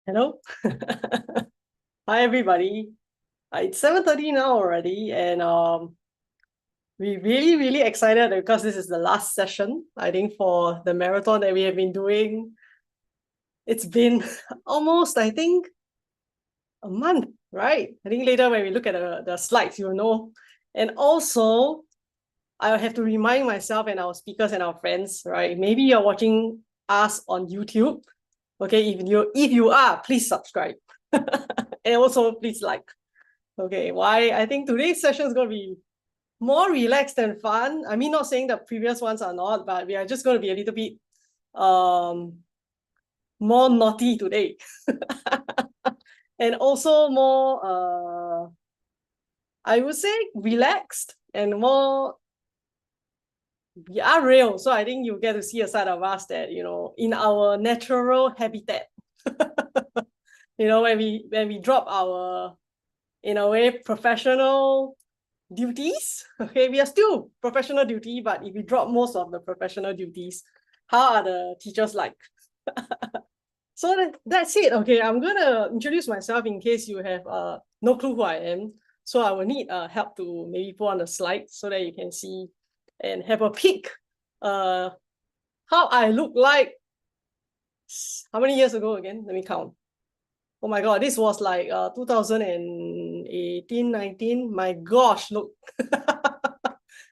Hello. Hi, everybody. It's 7:30 now already, and we're really excited because this is the last session, I think, for the marathon that we have been doing. It's been almost, I think, a month, right? I think later when we look at the slides, you'll know. And also, I have to remind myself and our speakers and our friends, right? Maybe you're watching us on YouTube. Okay, if you are, please subscribe. And also please like. Okay, why? I think today's session is going to be more relaxed and fun. I mean, not saying the previous ones are not, but we are just going to be a little bit more naughty today. And also more, I would say, relaxed and more, we are real. So I think you get to see a side of us that, in our natural habitat. When we drop our, in a way, professional duties. Okay, we are still professional duty, but if we drop most of the professional duties, how are the teachers like? So that's it. Okay, I'm gonna introduce myself in case you have no clue who I am. So I will need help to maybe put on the slide so that you can see and have a peek how I look like. How many years ago again? Let me count. Oh my God, this was like 2018, 19. My gosh, look.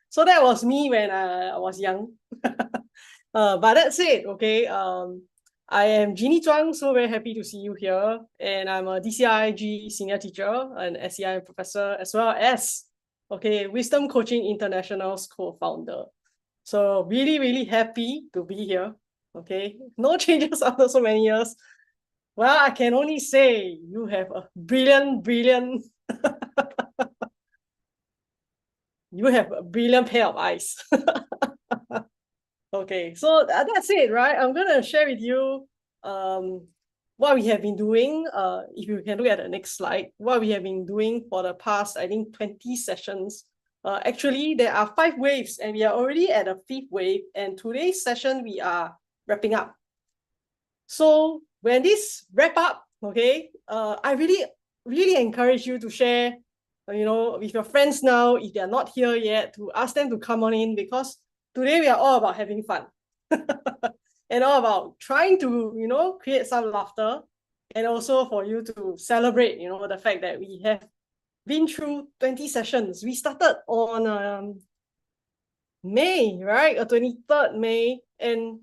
So that was me when I was young. But that's it, okay? I am Jeannie Zhuang, so very happy to see you here. And I'm a DCIG senior teacher and SCI professor, as well as, okay, Wisdom Coaching International's co-founder. So really happy to be here, okay? No changes after so many years. Well, I can only say you have a brilliant you have a brilliant pair of eyes. Okay, so that's it, right? I'm gonna share with you what we have been doing. If you can look at the next slide, what we have been doing for the past, I think, 20 sessions. Actually, there are 5 waves, and we are already at a 5th wave. And today's session, we are wrapping up. So when this wrap up, okay, I really encourage you to share, with your friends now, if they're not here yet, to ask them to come on in, because today we are all about having fun and all about trying to, create some laughter, and also for you to celebrate, the fact that we have been through 20 sessions. We started on May, right? 23rd May, and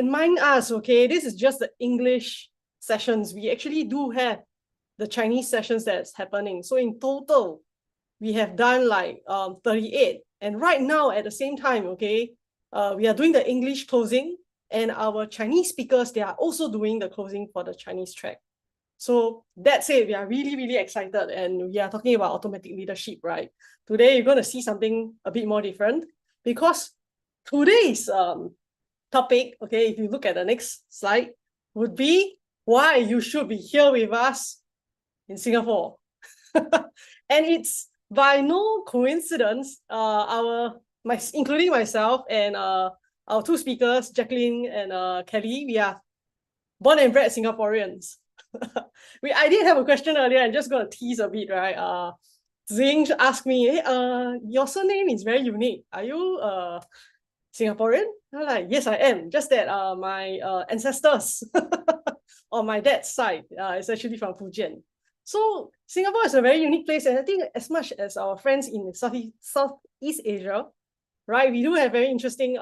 mind us, okay, this is just the English sessions. We actually do have the Chinese sessions that's happening. So in total, we have done like 38. And right now, at the same time, okay, we are doing the English closing, and our Chinese speakers, they are also doing the closing for the Chinese track. So that's it. We are really excited, and we are talking about automatic leadership, right? Today, you're going to see something a bit more different, because today's topic, okay, if you look at the next slide, would be why you should be here with us in Singapore. And it's by no coincidence, including myself and our 2 speakers, Jacqueline and Kelly, we are born and bred Singaporeans. I did have a question earlier and just gonna tease a bit, right? Zing asked me, hey, your surname is very unique. Are you Singaporean? I'm like, yes, I am. Just that my ancestors on my dad's side is actually from Fujian. So Singapore is a very unique place, and I think as much as our friends in Southeast Asia, right, we do have very interesting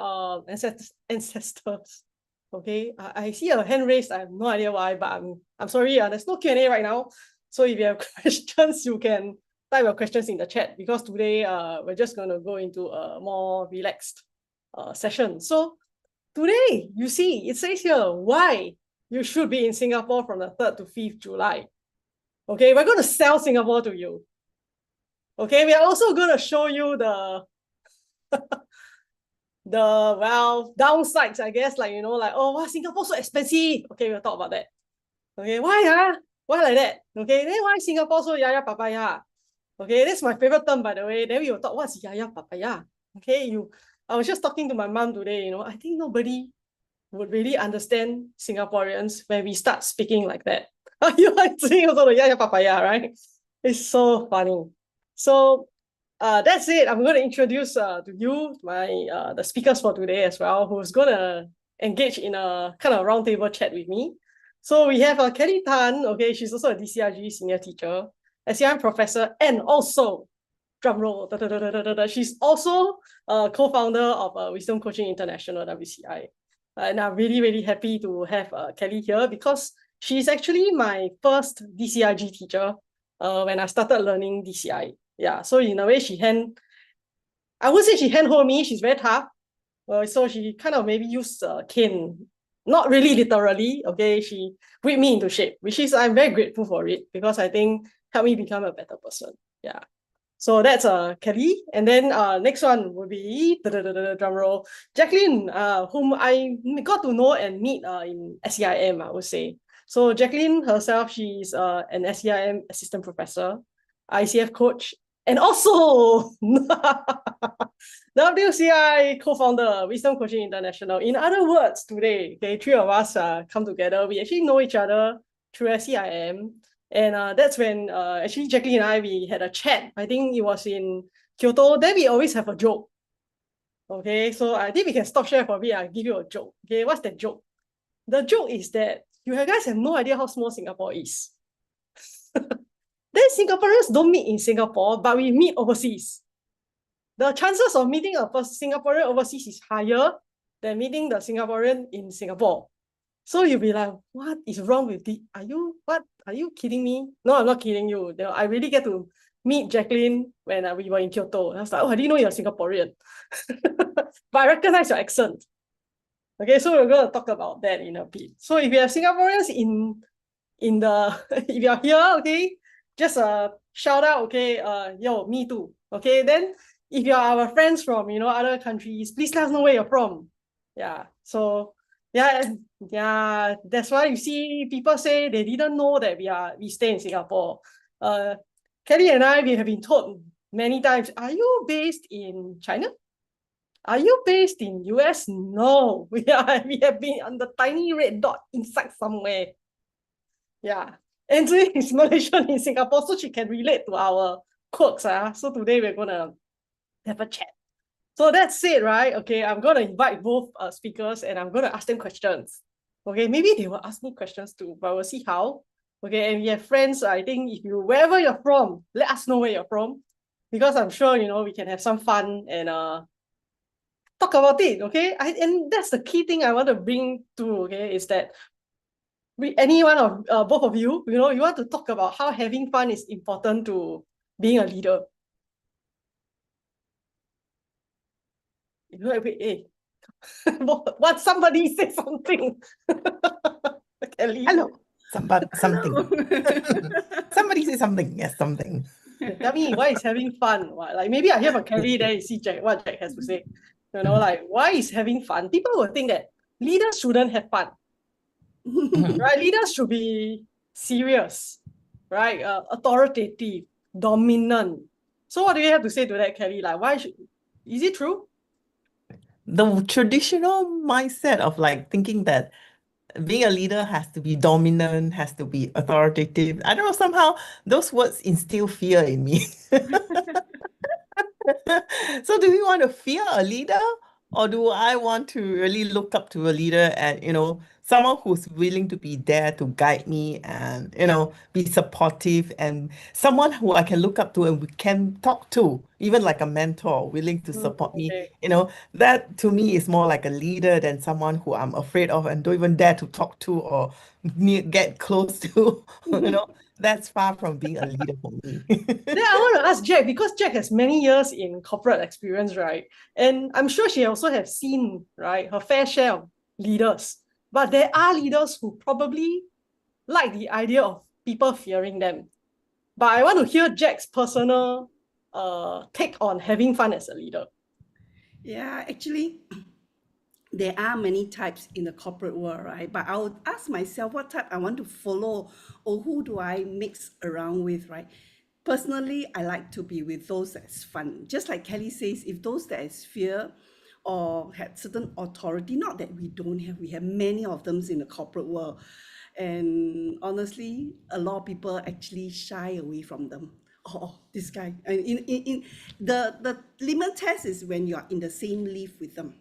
ancestors. Okay, I see a hand raised. I have no idea why, but I'm sorry. There's no Q&A right now. So if you have questions, you can type your questions in the chat, because today we're just going to go into a more relaxed session. So today, you see, it says here why you should be in Singapore from the 3rd to 5th July. Okay, we're going to sell Singapore to you. Okay, we are also going to show you the downsides, I guess, like, oh, wow, Singapore's so expensive. Okay, we'll talk about that. Okay, why like that? Okay, then why Singapore so yaya papaya? Okay, that's my favorite term, by the way. Then we will talk, what's yaya papaya? Okay, I was just talking to my mom today, I think nobody would really understand Singaporeans when we start speaking like that. You like saying also the yeah, papaya, right? It's so funny. So that's it. I'm going to introduce to you my the speakers for today as well, who's going to engage in a kind of roundtable chat with me. So we have Kelly Tan. Okay, she's also a DCRG senior teacher, SCIM professor, and also drum roll. She's also a co-founder of Wisdom Coaching International (WCI). And I'm really, really happy to have Kelly here because she's actually my first DCRG teacher when I started learning DCI. Yeah, so in a way, I would say she handhold me, she's very tough. So she kind of maybe used cane, not really literally, okay? She whipped me into shape, which is, I'm very grateful for it because I think helped me become a better person. Yeah. So that's Kelly. And then next one will be, drum roll, Jacqueline, whom I got to know and meet in SCIM, I would say. So Jacqueline herself, she's an SCIM assistant professor, ICF coach, and also WCI co-founder, Wisdom Coaching International. In other words, today, okay, three of us come together. We actually know each other through SCIM. And that's when actually Jackie and I, we had a chat. I think it was in Kyoto. Then we always have a joke. Okay, so I think we can stop share for a bit. I'll give you a joke. Okay, what's the joke? The joke is that you guys have no idea how small Singapore is. Then Singaporeans don't meet in Singapore, but we meet overseas. The chances of meeting a Singaporean overseas is higher than meeting the Singaporean in Singapore. So you'll be like, what is wrong with this? Are you kidding me? No, I'm not kidding you. I really get to meet Jacqueline when we were in Kyoto. I was like, oh, I didn't know you're Singaporean. But I recognize your accent. Okay, so we're going to talk about that in a bit. So if you have Singaporeans in the, if you're here, okay, just shout out, okay, yo, me too. Okay, then if you're our friends from, other countries, please let us know where you're from. Yeah, so yeah, that's why you see people say they didn't know that we stay in Singapore. Kelly and I, we have been told many times, are you based in China? Are you based in US? No, we have been on the tiny red dot inside somewhere. Yeah, and so he's Malaysian in Singapore, so she can relate to our quirks. So today we're gonna have a chat. So that's it, right? Okay, I'm gonna invite both speakers and I'm gonna ask them questions. Okay, maybe they will ask me questions too, but we'll see how. Okay, and we have friends. I think if you wherever you're from, let us know where you're from, because I'm sure we can have some fun and talk about it. Okay, and that's the key thing I want to bring to. Okay, is that any one of both of you, you want to talk about how having fun is important to being a leader. Hey, what? Somebody say something. Kelly. Hello. Something. Somebody say something. Yes, something. Tell me, why is having fun? Like maybe I hear from Kelly, then you see what Jack has to say. Like why is having fun? People will think that leaders shouldn't have fun. Right? Leaders should be serious, right? Authoritative, dominant. So what do you have to say to that, Kelly? Like is it true? The traditional mindset of like thinking that being a leader has to be dominant, has to be authoritative. I don't know, somehow those words instill fear in me. So do we want to fear a leader, or do I want to really look up to a leader and, someone who's willing to be there to guide me and, be supportive, and someone who I can look up to and we can talk to, even like a mentor, willing to support me. Okay. That to me is more like a leader than someone who I'm afraid of and don't even dare to talk to or get close to. That's far from being a leader for me. Then I want to ask Jack, because Jack has many years in corporate experience, right? And I'm sure she also has seen, right, her fair share of leaders. But there are leaders who probably like the idea of people fearing them. But I want to hear Jack's personal take on having fun as a leader. Yeah, actually, there are many types in the corporate world, right? But I would ask myself what type I want to follow or who do I mix around with, right? Personally, I like to be with those that's fun. Just like Kelly says, if those that is fear or had certain authority. Not that we don't have, we have many of them in the corporate world. And honestly, a lot of people actually shy away from them. Oh, this guy. And in the litmus test is when you are in the same lift with them.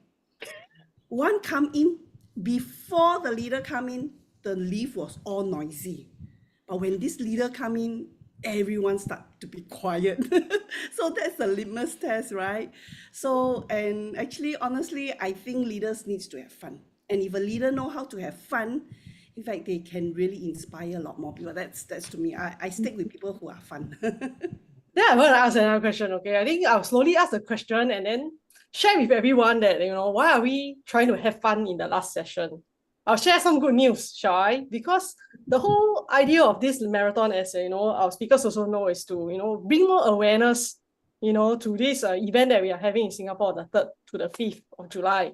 One come in, before the leader come in, the lift was all noisy. But when this leader come in, everyone start to be quiet. So that's the litmus test, right? So, and actually, honestly, I think leaders needs to have fun. And if a leader know how to have fun, in fact, they can really inspire a lot more people. That's to me. I stick with people who are fun. Yeah, I'm going to ask another question, okay? I think I'll slowly ask the question and then share with everyone that, why are we trying to have fun in the last session? I'll share some good news, shall I? Because the whole idea of this marathon, as our speakers also know, is to, bring more awareness, to this event that we are having in Singapore, the 3rd to the 5th of July.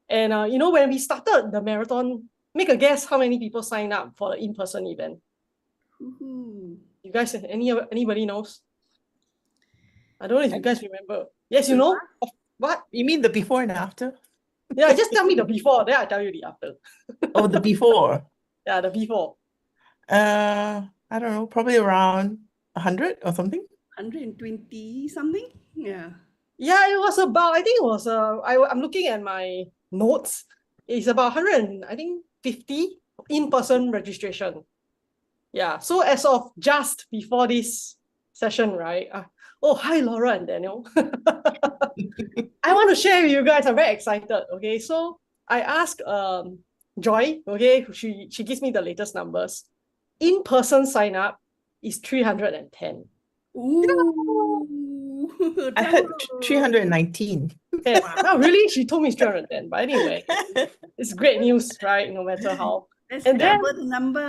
And, when we started the marathon, make a guess how many people signed up for the in-person event. Woohoo. You guys, anybody knows? I don't know if you guys remember. Yes, you know? What? You mean the before and after? Yeah, just tell me the before, then I tell you the after. Oh, the before. Yeah, the before. I don't know, probably around 100 or something. 120 something? Yeah. Yeah, it was about, I think it was, I'm looking at my notes. It's about 150 in-person registration. Yeah, so as of just before this session, right? Oh, hi, Laura and Daniel. I want to share with you guys. I'm very excited. Okay, so I asked Joy. Okay, she gives me the latest numbers. In-person sign up is 310. Ooh. I heard 319. Okay, no, really, she told me it's 310. But anyway, it's great news, right? No matter how. Let's And then- double the number.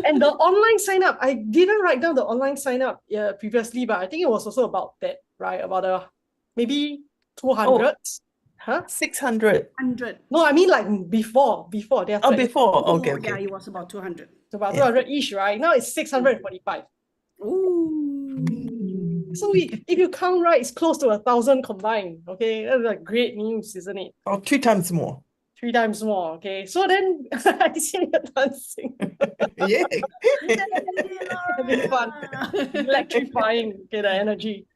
And the online sign up, I didn't write down the online sign up previously, but I think it was also about that, right? About maybe 200. Huh? 600. 100. No, I mean like before. They have Oh, before. Okay, Yeah, okay. it was about 200. It's about Yeah. 200-ish, right? Now it's 645. Ooh. So if you count right, it's close to 1,000 combined. Okay, that's like great news, isn't it? Oh, 3 times more. 3 times more. Okay, so then I see you dancing. Yeah. Having fun. Electrifying, okay, the energy.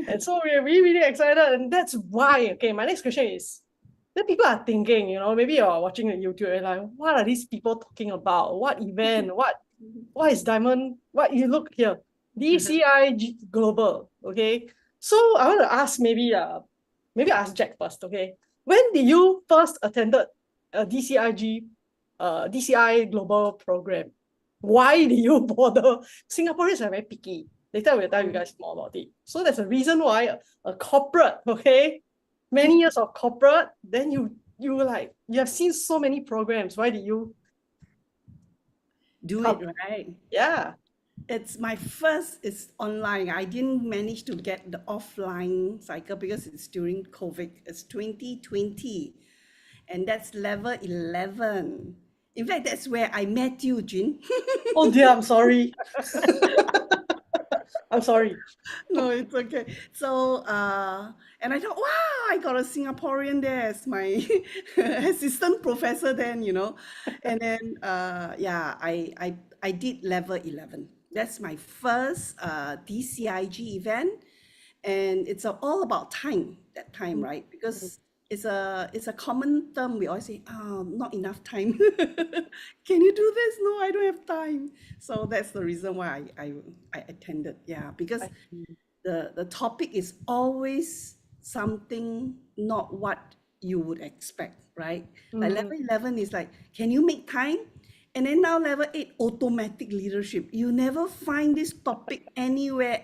And so we're really, really excited. And that's why, okay, my next question is, then people are thinking, maybe you're watching the YouTube and like, what are these people talking about? What event? What is Diamond? What you look here? DCI Global, okay? So I want to ask maybe ask Jack first, okay? When did you first attended a DCI Global program? Why did you bother? Singaporeans are very picky. Later we'll tell you guys more about it. So there's a reason why a corporate, okay, many years of corporate, then you have seen so many programs. Why did you Do Up. it, right? Yeah. It's my first, it's online. I didn't manage to get the offline cycle because it's during COVID. It's 2020. And that's level 11. In fact, that's where I met you, Jin. Oh dear, I'm sorry. I'm sorry. No, it's okay. So, and I thought, wow, I got a Singaporean there as my assistant professor then, And then, yeah, I did level 11. That's my first DCIG event. And it's all about time, that time, right? Because it's a common term. We always say, not enough time. Can you do this? No, I don't have time. So that's the reason why I attended. Yeah, because the topic is always something not what you would expect, right? Like level 11 is like, can you make time? And then now level 8, automatic leadership. You never find this topic anywhere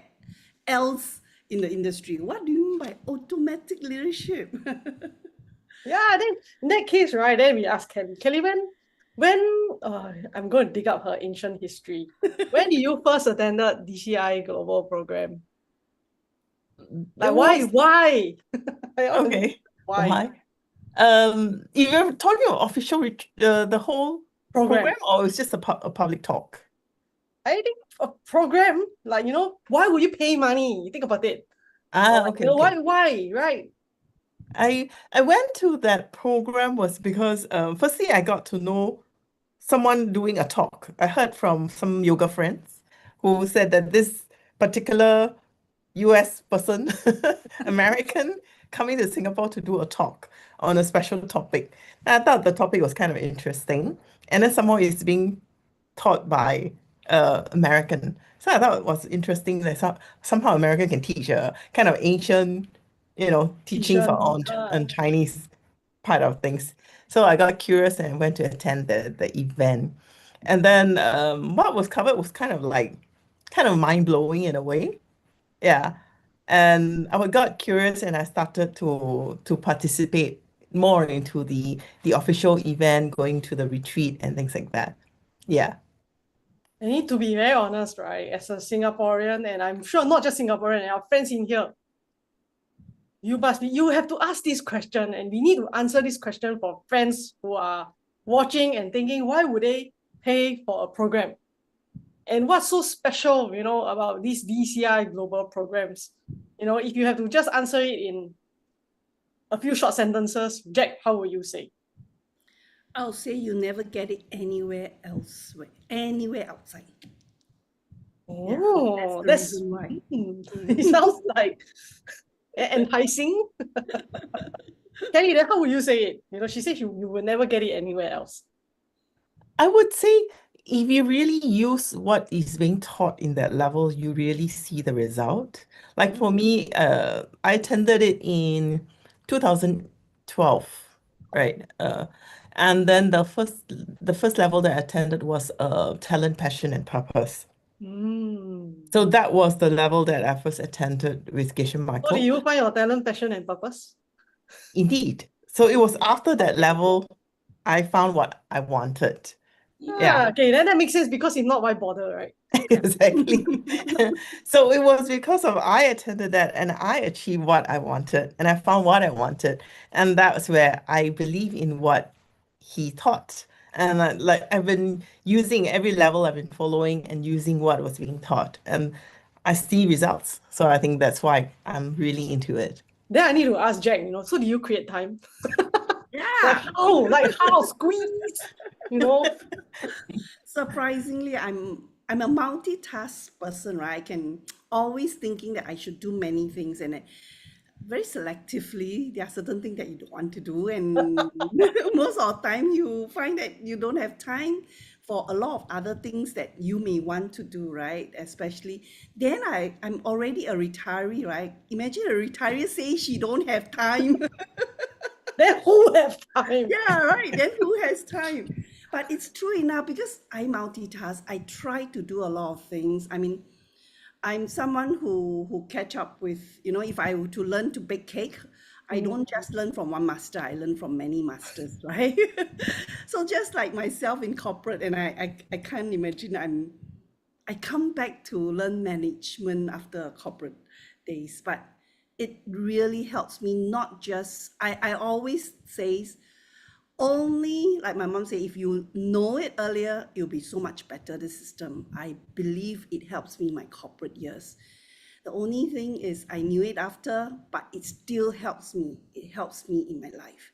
else in the industry. What do you mean by automatic leadership? Yeah, then in that case, right, then we ask Kelly. Kelly, when I'm going to dig up her ancient history. When did you first attended DCI Global Program? Like, why? Okay. Why? Why? If you're talking about official the whole program, or it's just a public talk? I think a program, like, why would you pay money? You think about it. Okay. Why, right? I went to that program was because firstly I got to know someone doing a talk. I heard from some yoga friends who said that this particular US person, American, coming to Singapore to do a talk on a special topic. And I thought the topic was kind of interesting. And then somehow it's being taught by American. So I thought it was interesting that somehow American can teach a kind of ancient, teachings Vision. on Chinese part of things. So I got curious and went to attend the event. And then what was covered was kind of mind-blowing in a way. Yeah. And I got curious and I started to participate more into the official event, going to the retreat and things like that. Yeah. I need to be very honest, right? As a Singaporean, and I'm sure not just Singaporean, our friends in here, you have to ask this question, and we need to answer this question for friends who are watching and thinking, why would they pay for a program? And what's so special, about these DCI global programs? If you have to just answer it in a few short sentences, Jack, how would you say? I'll say you never get it anywhere else, anywhere outside. Oh, that's the reason why. It sounds like enticing. Kelly, then how would you say it? She said you will never get it anywhere else. I would say if you really use what is being taught in that level, you really see the result. Like for me, I attended it in 2012, right? And then the first level that I attended was talent, passion, and purpose. So that was the level that I first attended with Geshe How do Michael. you find your talent, passion, and purpose? Indeed. So it was after that level I found what I wanted. Yeah. Okay, then that makes sense, because if not, why bother, right? Exactly. So it was because of I attended that and I achieved what I wanted and I found what I wanted. And that's where I believe in what he taught. And I've been using every level I've been following and using what was being taught. And I see results. So I think that's why I'm really into it. Then I need to ask Jack, so do you create time? Yeah. How squeeze, Surprisingly, I'm a multitask person, right? I can always thinking that I should do many things, and very selectively, there are certain things that you don't want to do, and most of the time you find that you don't have time for a lot of other things that you may want to do, right? Especially then I'm already a retiree, right? Imagine a retiree say she don't have time. Then who have time? Yeah, right. Then who has time? But it's true enough because I multitask. I try to do a lot of things. I mean, I'm someone who catch up with, if I were to learn to bake cake, I don't just learn from one master, I learn from many masters, right? So just like myself in corporate, and I can't imagine I come back to learn management after corporate days, but it really helps me not just, I always say, only like my mom say, if you know it earlier, it'll be so much better, the system. I believe it helps me in my corporate years. The only thing is I knew it after, but it still helps me. It helps me in my life.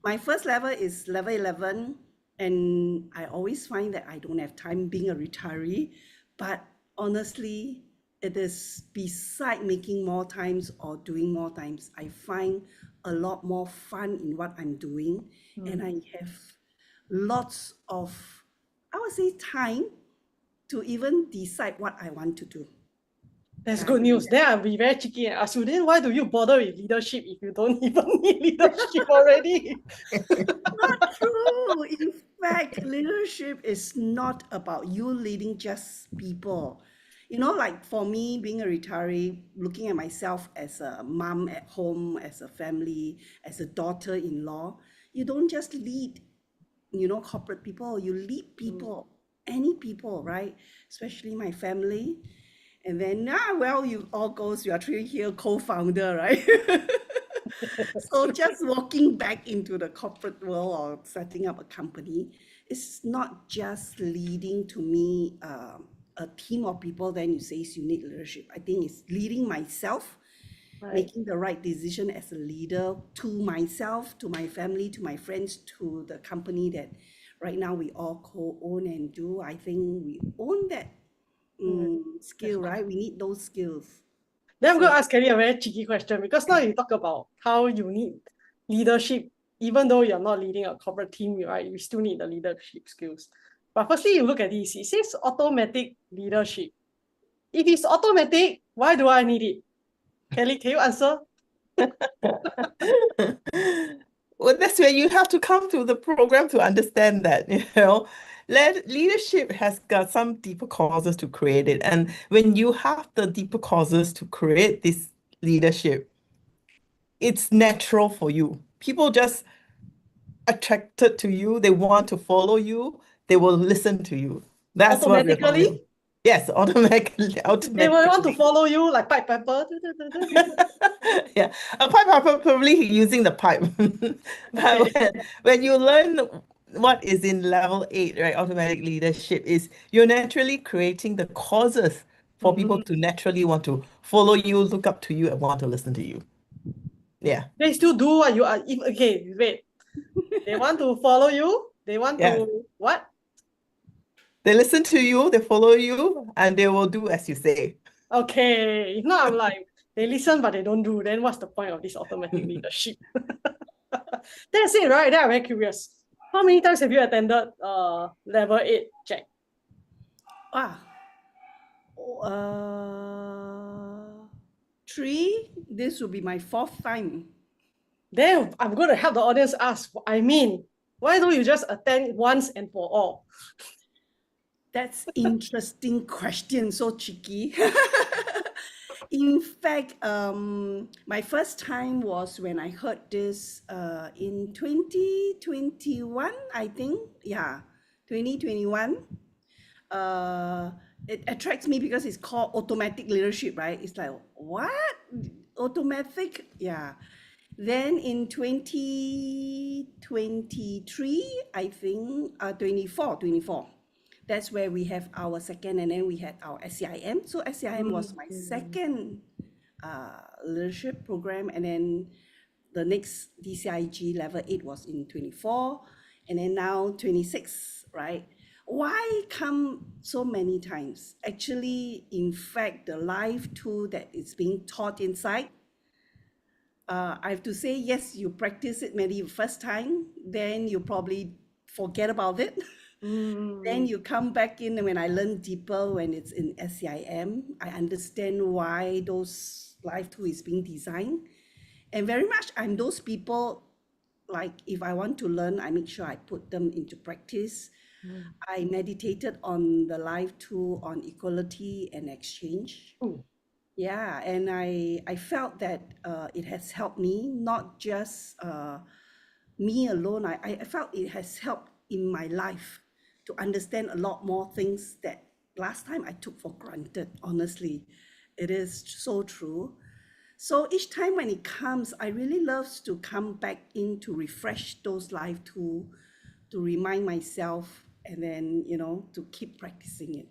My first level is level 11, and I always find that I don't have time being a retiree, but honestly, it is beside making more times or doing more times, I find a lot more fun in what I'm doing, and I have lots of, I would say, time to even decide what I want to do. That's good news. Then I'll be very cheeky and ask you, then why do you bother with leadership if you don't even need leadership already? Not true. In fact, leadership is not about you leading just people. Like for me, being a retiree, looking at myself as a mom at home, as a family, as a daughter-in-law, you don't just lead, corporate people, you lead people, any people, right? Especially my family. And then, you all goes, you are three here co-founder, right? So just walking back into the corporate world or setting up a company, it's not just leading to me a team of people, then you say you need leadership. I think it's leading myself Right. making the right decision as a leader to myself, to my family, to my friends, to the company that right now we all co-own and do. I think we own that skill, right? We need those skills. Then I'm going So to ask Kelly a very cheeky question, because now you talk about how you need leadership, even though you're not leading a corporate team, right? You still need the leadership skills. But firstly, you look at this, it says automatic leadership. If it's automatic, why do I need it? Kelly, can you answer? Well, that's where you have to come to the program to understand that, leadership has got some deeper causes to create it. And when you have the deeper causes to create this leadership, it's natural for you. People just attracted to you, they want to follow you, they will listen to you. That's what we're talking about. Automatically? Yes, automatically. They will want to follow you like pipe pepper. Yeah, a pipe are probably using the pipe. But Okay. when you learn what is in level 8, right, automatic leadership is you're naturally creating the causes for people to naturally want to follow you, look up to you, and want to listen to you. Yeah, They still do what you are. Okay, wait. They want to follow you. They want yeah. to what? They listen to you, they follow you, and they will do as you say. Okay. If not, I'm like, they listen but they don't do. Then what's the point of this automatic leadership? That's it, right? Then I'm very curious. How many times have you attended level 8, Jack? Three. This will be my 4th time. Then I'm going to help the audience ask, why don't you just attend once and for all? That's interesting question. So tricky. In fact, my first time was when I heard this in 2021, I think. Yeah, 2021. It attracts me because it's called automatic leadership, right? It's like, what? Automatic? Yeah. Then in 2023, I think, 24. That's where we have our second, and then we had our SCIM. So SCIM was my second leadership program, and then the next DCIG level 8 was in 24, and then now 26, right? Why come so many times? Actually, in fact, the life tool that is being taught inside, I have to say, yes, you practice it maybe first time, then you probably forget about it. Then you come back in, and when I learn deeper, when it's in SCIM, I understand why those life tool is being designed. And very much, I'm those people, like if I want to learn, I make sure I put them into practice. I meditated on the life tool on equality and exchange. Yeah, and I felt that it has helped me, not just me alone. I felt it has helped in my life to understand a lot more things that last time I took for granted, honestly. It is so true. So each time when it comes, I really love to come back in to refresh those life tools, to remind myself, and then, to keep practicing it.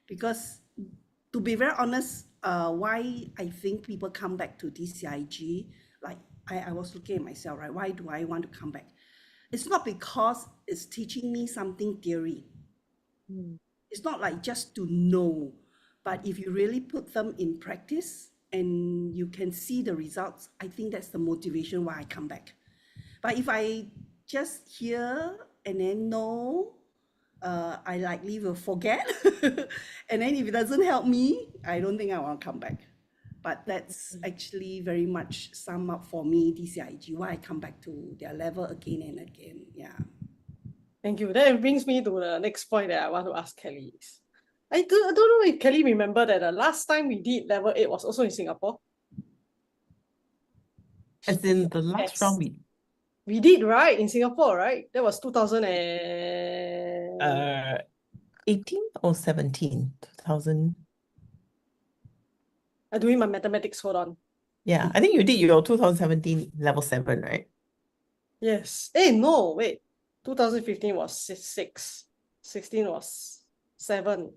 Because to be very honest, why I think people come back to DCIG, like I was looking at myself, right? Why do I want to come back? It's not because it's teaching me something theory. It's not like just to know, but if you really put them in practice and you can see the results, I think that's the motivation why I come back. But if I just hear and then know, I likely will forget. And then if it doesn't help me, I don't think I want to come back. But that's actually very much sum up for me, DCIG, why I come back to their level again and again. Yeah. Thank you. That brings me to the next point that I want to ask Kelly. I don't know if Kelly remember that the last time we did level 8 was also in Singapore. As in the last round we did, right? In Singapore, right? That was 2018 or 17? 2000. I'm doing my mathematics, hold on. Yeah, I think you did your 2017 level 7, right? Yes. No, wait. 2015 was 6. 16 was 7.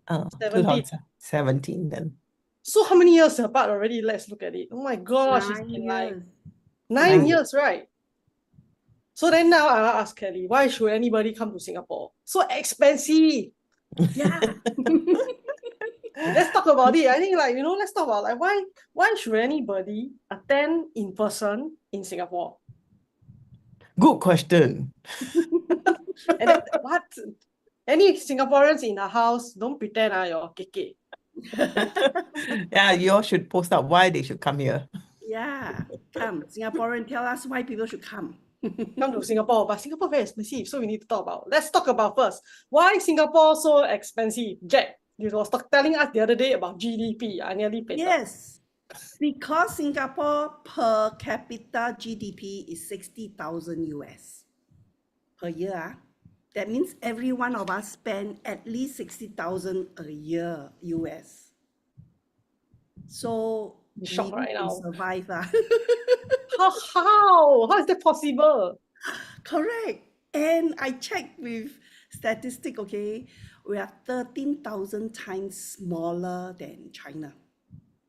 17. 2017 then. So how many years apart already? Let's look at it. Oh my gosh, it's 9 been like years. 9 Nine. years, right? So then now I'll ask Kelly, why should anybody come to Singapore? So expensive. Yeah. Let's talk about it. I think let's talk about like why should anybody attend in person in Singapore? Good question. And then what? Any Singaporeans in the house, don't pretend you're keke. Yeah, you all should post up why they should come here. Yeah. Come, Singaporean, tell us why people should come. Come to Singapore, but Singapore very expensive, so we need to talk about. Let's talk about first why Singapore so expensive. Jack, you was telling us the other day about GDP. I nearly paid. Yes. Because Singapore per capita GDP is 60,000 US per year. That means every one of us spend at least 60,000 a year US. So I'm shocked we right need to now. survive. How is that possible? Correct. And I checked with statistic, okay, we are 13,000 times smaller than China.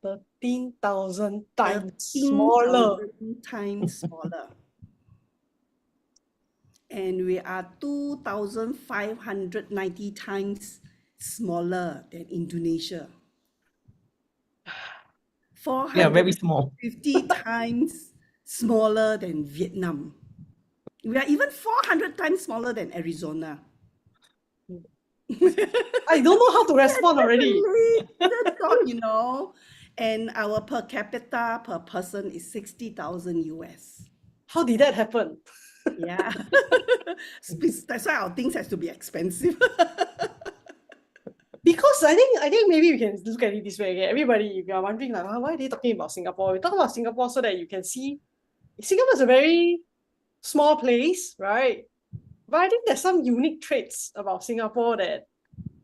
13,000 times smaller. 13,000 times smaller. And we are 2,590 times smaller than Indonesia. Yeah, very small. 450 times smaller than Vietnam. We are even 400 times smaller than Arizona. I don't know how to respond already. That's all, And our per capita per person is 60,000 US. How did that happen? Yeah. That's why our things has to be expensive. Because I think maybe we can look at it this way. Okay? Everybody, if you are wondering like, why are they talking about Singapore? We talk about Singapore so that you can see Singapore is a very small place, right? But I think there's some unique traits about Singapore that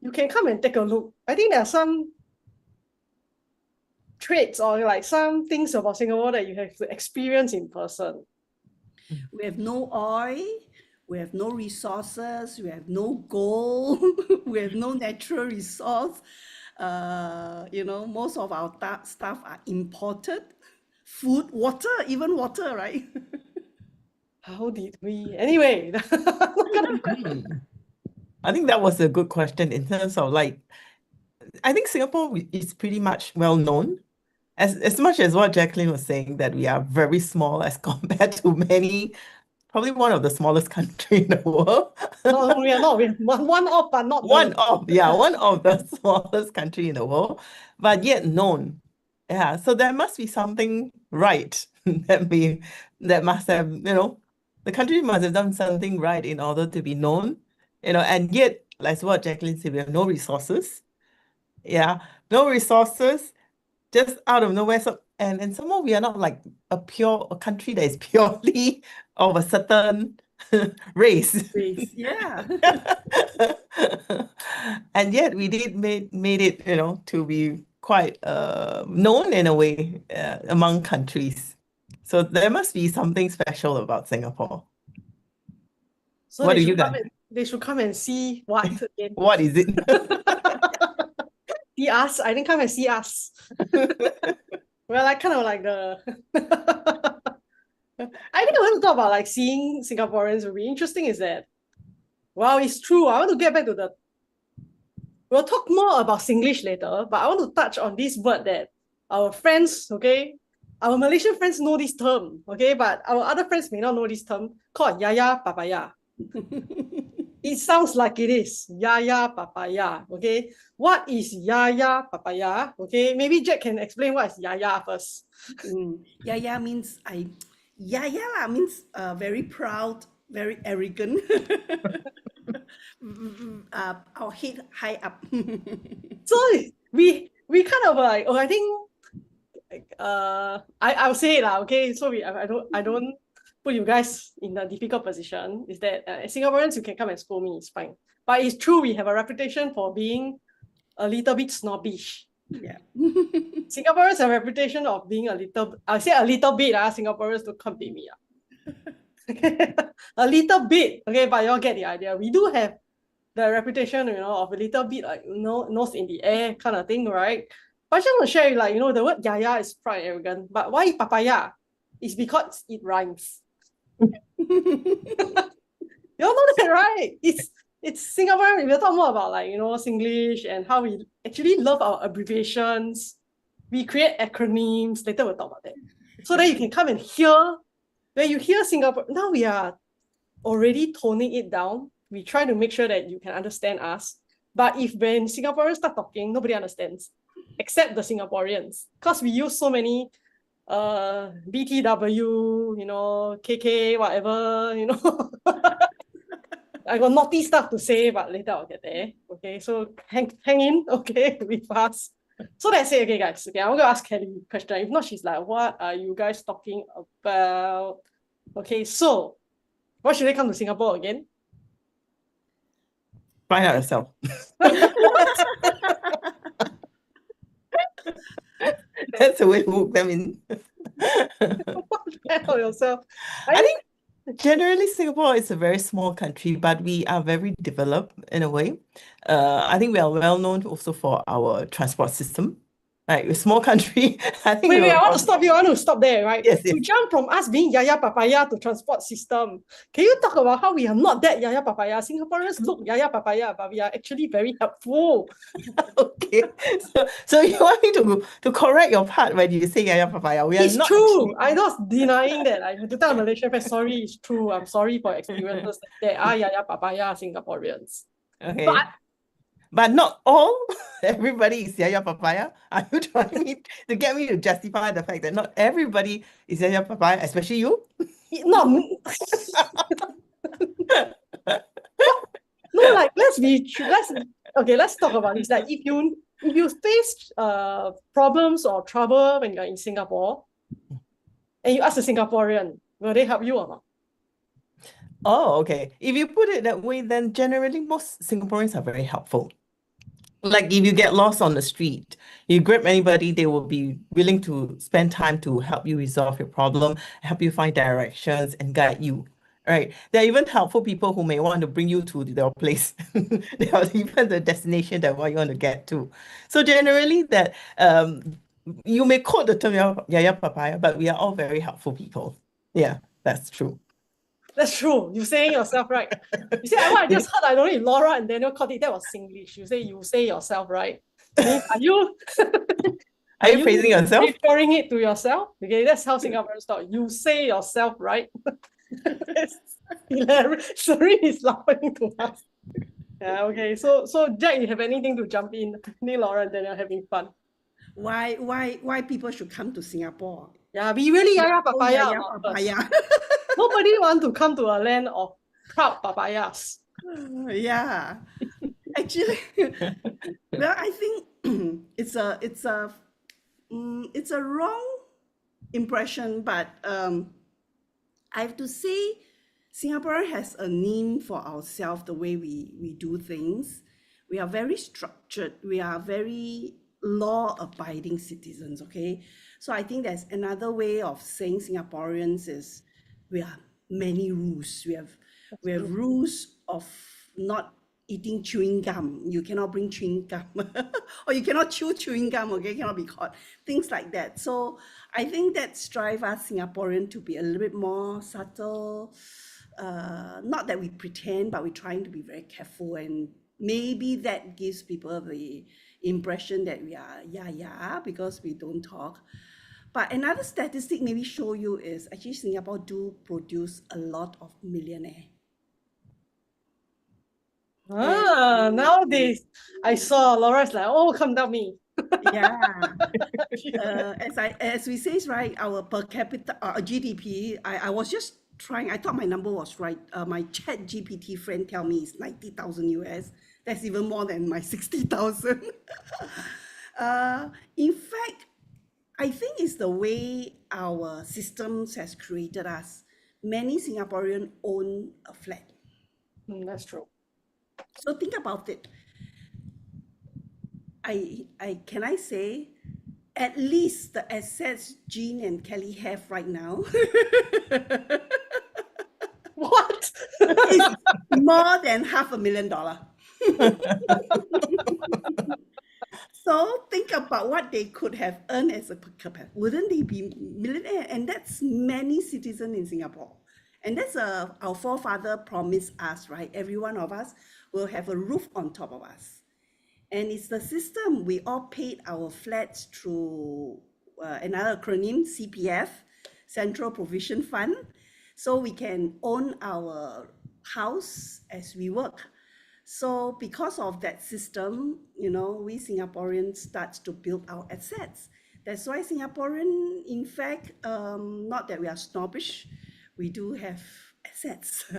you can come and take a look. I think there are some traits or like some things about Singapore that you have to experience in person. We have no oil, we have no resources, we have no gold, we have no natural resource. Most of our stuff are imported. Food, water, even water, right? How did we? Anyway, I think that was a good question in terms of I think Singapore is pretty much well known. As much as what Jacqueline was saying, that we are very small as compared to many, probably one of the smallest country in the world. No, we are not. We are one of, but not one of the smallest country in the world, but yet known. Yeah, so there must be something right that must have, the country must have done something right in order to be known, and yet, like what Jacqueline said, we have no resources. Yeah, no resources, just out of nowhere. So and somehow we are not like a country that is purely of a certain race. Yeah. And yet we did made it, to be quite known in a way among countries. So there must be something special about Singapore. So what do you guys? They should come and see what again. What is it? See us. I didn't come and see us. Well, I kind of like the. I think I want to talk about like seeing Singaporeans will be interesting. Is that, well, it's true. I want to get back to we'll talk more about Singlish later, but I want to touch on this word that our friends, okay, our Malaysian friends know this term, okay, but our other friends may not know this term called Yaya Papaya. It sounds like it is Yaya Papaya, okay? What is Yaya Papaya? Okay, maybe Jack can explain what is Yaya first. Yaya means Yaya means very proud, very arrogant. Our head high up. So we kind of like, I think I'll say it okay. So I don't put you guys in a difficult position. Is that Singaporeans, you can come and scold me, it's fine. But it's true, we have a reputation for being a little bit snobbish. Yeah. Singaporeans have a reputation of being a little, I say a little bit, Singaporeans don't come beat me. A little bit, okay, but you all get the idea. We do have the reputation, of a little bit like nose in the air kind of thing, right? But I just want to share, like, the word yaya is proud and arrogant. But why papaya? It's because it rhymes. You all know that, right? It's Singaporean. We'll talk more about, like, Singlish and how we actually love our abbreviations. We create acronyms. Later we'll talk about that. So that you can come and hear. When you hear Singapore, now we are already toning it down. We try to make sure that you can understand us. But when Singaporeans start talking, nobody understands, except the Singaporeans. Because we use so many BTW, KK, whatever, I got naughty stuff to say, but later I'll get there. Okay, so hang in, okay, with us. So that's it, okay, guys. Okay, I'm going to ask Kelly a question. If not, she's like, what are you guys talking about? Okay, so why should they come to Singapore again? Find out yourself. That's the way to hook them in. Find out yourself. I think generally Singapore is a very small country, but we are very developed in a way. I think we are well known also for our transport system. Like a small country, I think. Wait, I want to stop you. I want to stop there, right? Yes, To jump from us being yaya papaya to transport system, can you talk about how we are not that yaya papaya? Singaporeans look yaya papaya, but we are actually very helpful. Okay. So you want me to correct your part when you say yaya papaya? We are It's not true. actually- I'm not denying that. I have to tell Malaysian friends, sorry, it's true. I'm sorry for experiences that are yaya papaya Singaporeans. Okay. But not all, everybody is yaya papaya. Are you trying to get me to justify the fact that not everybody is yaya papaya, especially you? Not no, like let's talk about this. Like if you face problems or trouble when you're in Singapore and you ask a Singaporean, will they help you or not? Oh, okay. If you put it that way, then generally most Singaporeans are very helpful. Like if you get lost on the street, you grab anybody, they will be willing to spend time to help you resolve your problem, help you find directions and guide you. Right. There are even helpful people who may want to bring you to their place. They are even the destination that what you want to get to. So generally that you may quote the term yaya papaya, but we are all very helpful people. Yeah, that's true. That's true. You saying yourself, right? You say, I just heard I don't need Laura and Daniel caught it. That was Singlish. You say yourself, right? Means, are you praising yourself? referring it to yourself? Okay, that's how Singaporeans talk. You say yourself, right? Serene is laughing to us. Yeah, okay. So Jack, you have anything to jump in? Me, Laura, and Daniel having fun. Why people should come to Singapore? Yeah, we really yaya papaya. Yaya papaya. Nobody want to come to a land of proud papayas. Yeah. Actually, well, I think it's a wrong impression, but I have to say Singapore has a name for ourselves, the way we do things. We are very structured. We are very law-abiding citizens, okay? So I think there's another way of saying Singaporeans is we have many rules. We have rules of not eating chewing gum. You cannot bring chewing gum, or you cannot chew chewing gum. Okay, cannot be caught. Things like that. So I think that strive us Singaporean to be a little bit more subtle. Not that we pretend, but we're trying to be very careful, and maybe that gives people the impression that we are because we don't talk. But another statistic maybe show you is actually Singapore do produce a lot of millionaires. Nowadays, I saw Laura's like, oh, come down me. Yeah. As we say, right, our per capita GDP, I was just trying, I thought my number was right. My Chat GPT friend tell me it's 90,000 US. That's even more than my 60,000. In fact, I think it's the way our systems has created us. Many Singaporeans own a flat. That's true. So think about it. Can I say at least the assets Jean and Kelly have right now What? is more than $500,000. So So think about what they could have earned as a capacity. Wouldn't they be millionaire? And that's many citizens in Singapore. And that's our forefather promised us, right? Every one of us will have a roof on top of us. And it's the system. We all paid our flats through another acronym, CPF, Central Provision Fund. So we can own our house as we work. So because of that system, we Singaporeans start to build our assets. That's why Singaporean, in fact, not that we are snobbish, we do have assets.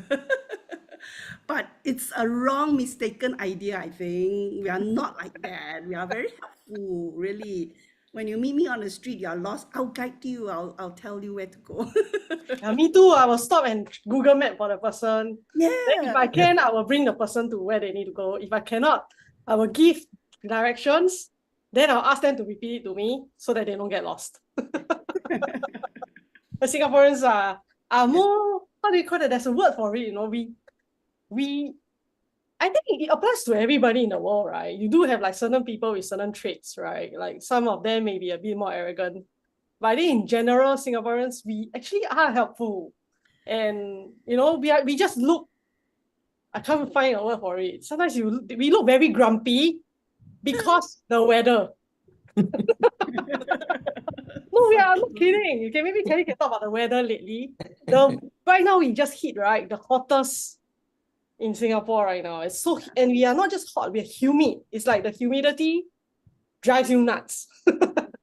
But it's a wrong, mistaken idea, I think. We are not like that. We are very helpful, really. When you meet me on the street, you are lost, I'll guide you. I'll tell you where to go. Yeah, me too. I will stop and Google Map for the person. Then if I Yeah. can, I will bring the person to where they need to go. If I cannot, I will give directions. Then I'll ask them to repeat it to me so that they don't get lost. The Singaporeans are more, how do you call it? There's a word for it, I think it applies to everybody in the world, right? You do have like certain people with certain traits, right? Like some of them may be a bit more arrogant. But I think in general, Singaporeans, we actually are helpful. And, we just look, I can't find a word for it. Sometimes we look very grumpy because the weather. No, we are not kidding. Okay, maybe Kelly can talk about the weather lately. Right now, we just hit, right, the hottest in Singapore right now. It's so, and we are not just hot, we are humid. It's like the humidity drives you nuts.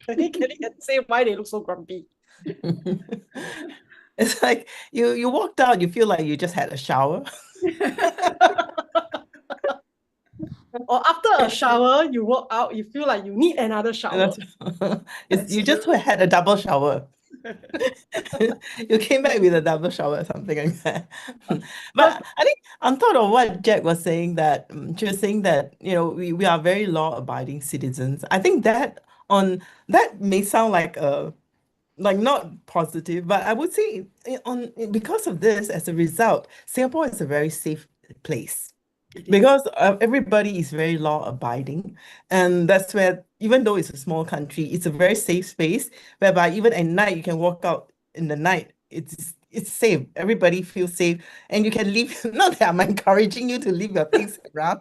I think Kelly can say why they look so grumpy. It's like you walked out, you feel like you just had a shower. Or after a shower, you walk out, you feel like you need another shower. You just had a double shower. You came back with a double shower or something like that. But I think on top of what Jack was saying, that she was saying that we are very law-abiding citizens. I think that may sound like not positive, but I would say because of this, as a result, Singapore is a very safe place. Because everybody is very law-abiding, and that's where, even though it's a small country, it's a very safe space whereby even at night you can walk out in the night. It's safe. Everybody feels safe, and you can leave. Not that I'm encouraging you to leave your things around,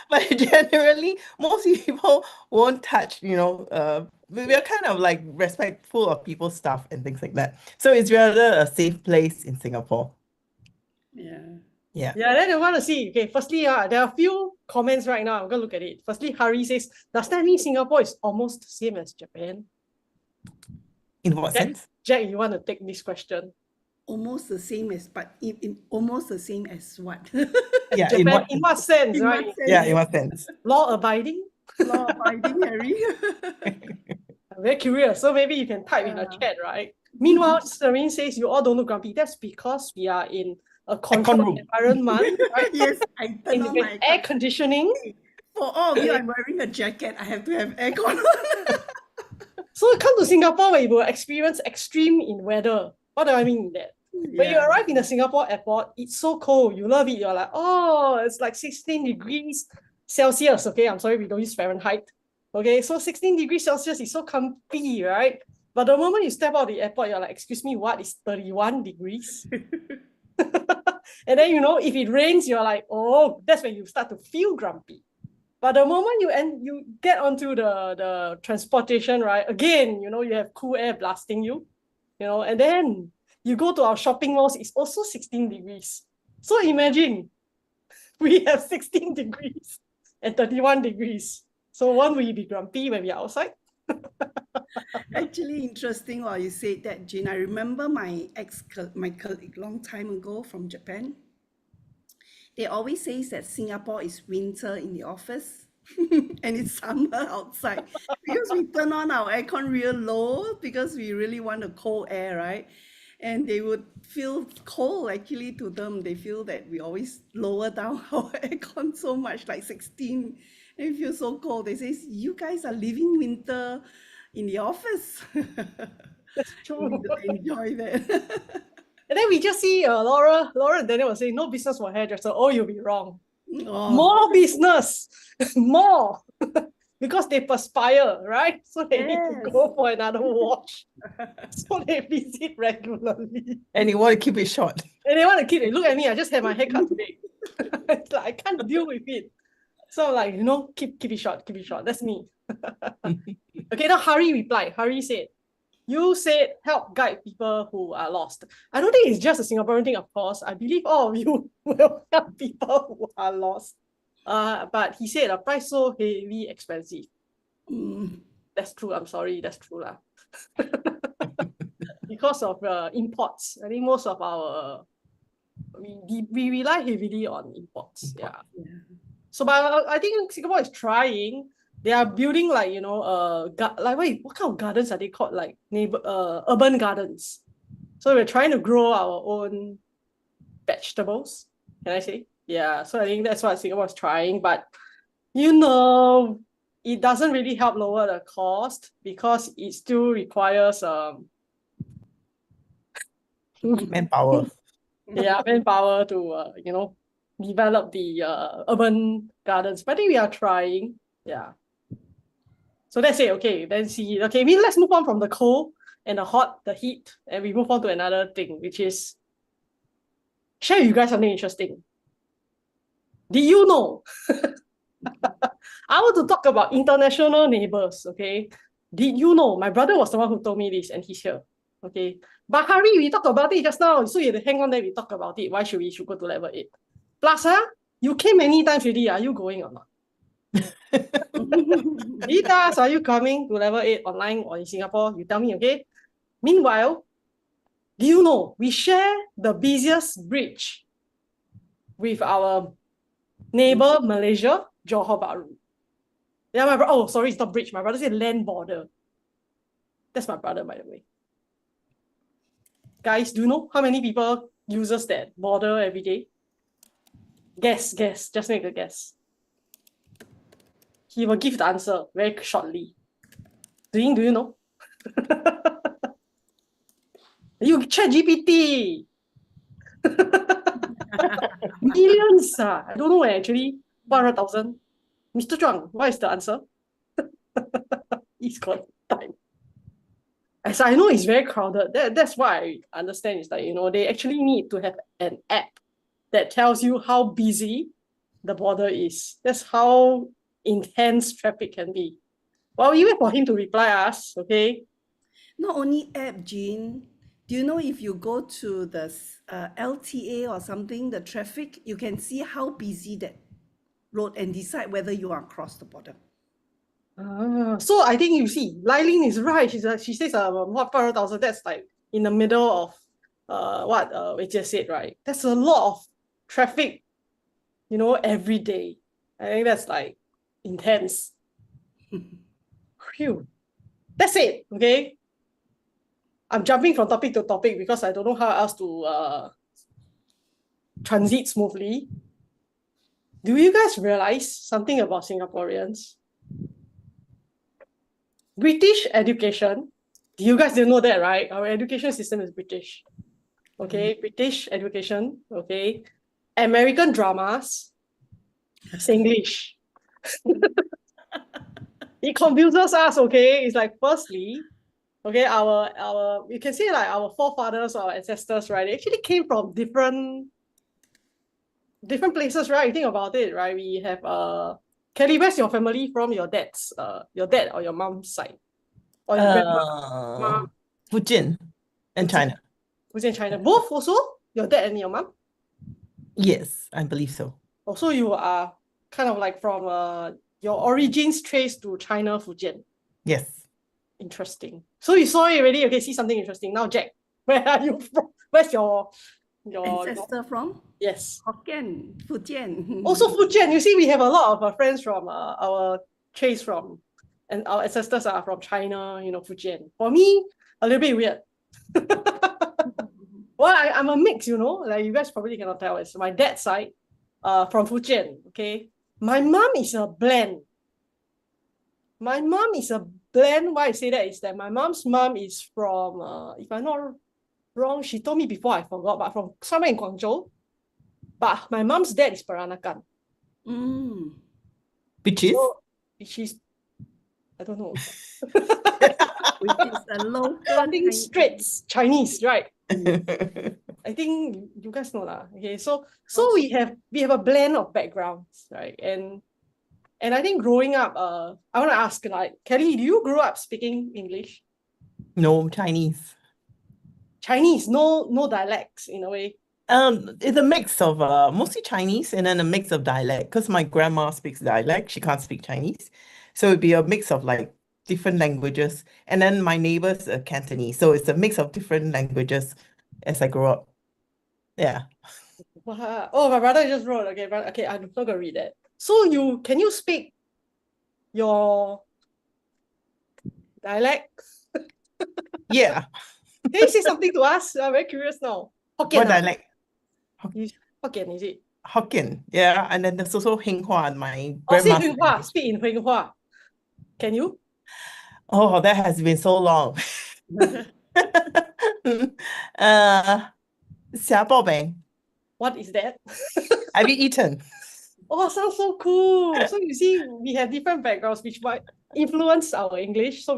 but generally, most people won't touch. We are kind of like respectful of people's stuff and things like that. So it's rather a safe place in Singapore. Yeah. Yeah. Yeah, then I want to see. Okay, firstly, there are a few comments right now. I'm going to look at it. Firstly, Hari says, does that mean Singapore is almost the same as Japan? In what sense? Jack, you want to take this question? Almost the same as, but almost the same as what? Yeah, Japan, in what sense, In right? what sense? Yeah, in what sense? Law-abiding? Law-abiding, Harry. I'm very curious. So maybe you can type in the chat, right? Meanwhile, Serene says you all don't look grumpy. That's because we are in a controlled environment, right? Yes, I turn on my air conditioning. For all of you, I'm wearing a jacket. I have to have aircon. So come to Singapore where you will experience extreme in weather. What do I mean in that? When you arrive in the Singapore airport, it's so cold. You love it. You're like, oh, it's like 16 degrees Celsius. Okay, I'm sorry, we don't use Fahrenheit. Okay, so 16 degrees Celsius is so comfy, right? But the moment you step out of the airport, you're like, excuse me, what is 31 degrees? And then, if it rains, you're like, oh, that's when you start to feel grumpy. But the moment you get onto the transportation, right? Again, you have cool air blasting you, and then you go to our shopping malls, it's also 16 degrees. So imagine we have 16 degrees and 31 degrees. So won't we be grumpy when we are outside? Actually, interesting while you said that, Jean. I remember my colleague long time ago from Japan. They always say that Singapore is winter in the office and it's summer outside because we turn on our aircon real low because we really want a cold air, right? And they would feel cold actually to them. They feel that we always lower down our aircon so much, like 16. And it feels so cold. They say, you guys are living winter in the office. That's true. We enjoy that. And then we just see Laura and Daniel was saying, no business for hairdresser. Oh, you'll be wrong. Oh, More business, more. Because they perspire, right? So they need to yes. go for another watch. So they visit regularly. And you want to keep it short. And they want to keep it. Look at me, I just had my haircut today. It's like I can't deal with it. So like, keep it short, keep it short. That's me. Okay, now Hari replied. Hari said, you said help guide people who are lost. I don't think it's just a Singaporean thing, of course. I believe all of you will help people who are lost. But he said the price so heavily expensive. That's true. I'm sorry. That's true lah. Because of imports. I think most of our we rely heavily on imports. Yeah. So, but I think Singapore is trying. They are building like what kind of gardens are they called? Like urban gardens. So we're trying to grow our own vegetables. Can I say? Yeah. So I think that's what Singapore is trying, but it doesn't really help lower the cost because it still requires Manpower. manpower to develop the urban gardens. But I think we are trying. Yeah. So that's it. Okay, then see. Okay, let's move on from the cold and the hot, the heat, and we move on to another thing, which is share with you guys something interesting. Did you know? I want to talk about international neighbors. Okay, did you know? My brother was the one who told me this, and he's here. Okay, but Hari, we talked about it just now, so you have to hang on there. We talk about it. Why should we go to level 8? Plus, you came many times already. Are you going or not? Vitas, are you coming to level 8 online or in Singapore? You tell me, okay? Meanwhile, do you know we share the busiest bridge with our neighbor Malaysia, Johor Bahru? Yeah, my brother. Oh, sorry, it's not bridge. My brother said land border. That's my brother, by the way. Guys, do you know how many people uses that border every day? Guess. Just make a guess. He will give the answer very shortly. Do you know? You chat GPT. Millions. I don't know actually. 100,000. Mr. Zhuang, what is the answer? He's got time. As I know it's very crowded. That's why I understand is that they actually need to have an app that tells you how busy the border is. That's how intense traffic can be. Well, we wait for him to reply us, okay? Not only app, Jean. Do you know if you go to the LTA or something, the traffic, you can see how busy that road and decide whether you are across the border. So I think you see, Lylene is right. She says 100,000. That's like in the middle of what we just said, right? That's a lot of traffic, every day. I think that's like intense. Phew. That's it, okay? I'm jumping from topic to topic because I don't know how else to transit smoothly. Do you guys realize something about Singaporeans? British education, you guys didn't know that, right? Our education system is British. Okay, British education, okay. American dramas, Singlish. It confuses us, okay? It's like, firstly, okay, our you can say like our forefathers or our ancestors, right? They actually came from different places, right? You think about it, right? We have Kelly, where's your family from? Your dad or your mom's side? Or your grandma? Fujian and China. Fujian, China. Both also? Your dad and your mom? Yes, I believe so. Also, you are kind of like from your origins traced to China, Fujian. Yes. Interesting. So you saw it already. Okay, see something interesting. Now, Jack, where are you from? Where's your ancestor from? Yes. Hokkien, Fujian. Also Fujian. You see, we have a lot of friends from our trace from, and our ancestors are from China, Fujian. For me, a little bit weird. Well, I'm a mix, like you guys probably cannot tell. It's my dad's side, from Fujian, okay? My mom is a blend. Why I say that is that my mom's mom is from, if I'm not wrong, she told me before, I forgot, but from somewhere in Guangzhou. But my mom's dad is Peranakan. Mm. Which is? So she's, I don't know, Which is a local something Chinese. Straits Chinese, right? Mm. I think you guys know lah. Okay, so Oh, we have a blend of backgrounds, right? And I think growing up, I want to ask, like, Kelly, do you grow up speaking English? No, Chinese. Chinese, no dialects in a way. It's a mix of mostly Chinese and then a mix of dialect because my grandma speaks dialect. She can't speak Chinese. So it'd be a mix of like different languages. And then my neighbor's a Cantonese. So it's a mix of different languages as I grow up. Yeah. Wow. Oh, my brother just wrote. Okay, okay, I'm not gonna read that. So can you speak your dialect? Yeah. Can you say something to us? I'm very curious now. Hokkien, What dialect? Hokkien, is it? Hokkien. Yeah. And then there's also Hinghua, my Oh, say grandma's Huinghua. language. Speak in Huinghua. Can you? Oh, that has been so long. Xia Bao Beng. What is that? Have you eaten? Oh, sounds so cool. So you see, we have different backgrounds, which might influence our English. So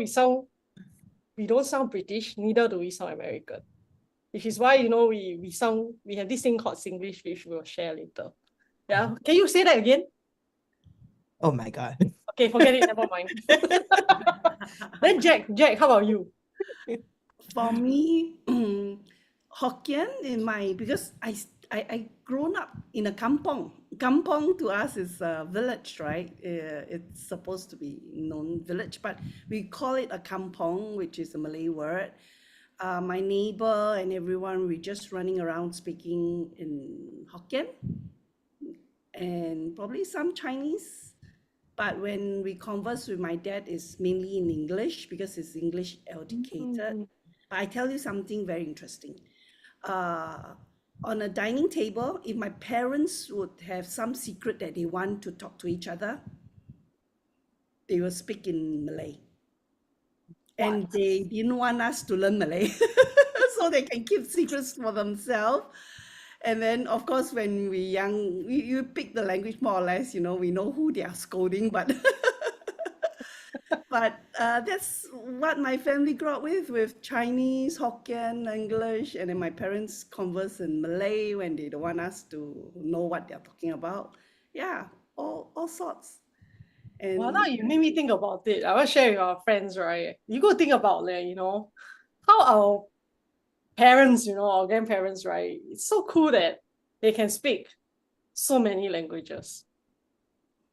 we don't sound British, neither do we sound American. Which is why, we have this thing called Singlish, which we'll share later. Yeah. Can you say that again? Oh my God. Okay, forget it, never mind. Then Jack, how about you? For me, Hokkien because I grown up in a kampong. Kampong to us is a village, right? It's supposed to be known village, but we call it a kampong, which is a Malay word. My neighbor and everyone, we just running around speaking in Hokkien and probably some Chinese. But when we converse with my dad, it's mainly in English because he's English educated. But I tell you something very interesting. On a dining table, if my parents would have some secret that they want to talk to each other, they will speak in Malay. And they didn't want us to learn Malay, so they can keep secrets for themselves. And then, of course, when we're young, you pick the language more or less, we know who they are scolding, but that's what my family grew up with Chinese, Hokkien, English, and then my parents converse in Malay when they don't want us to know what they're talking about. Yeah, all sorts. Well, And now you made me think about it. I want to share with our friends, right? You go think about how our parents, our grandparents, right? It's so cool that they can speak so many languages.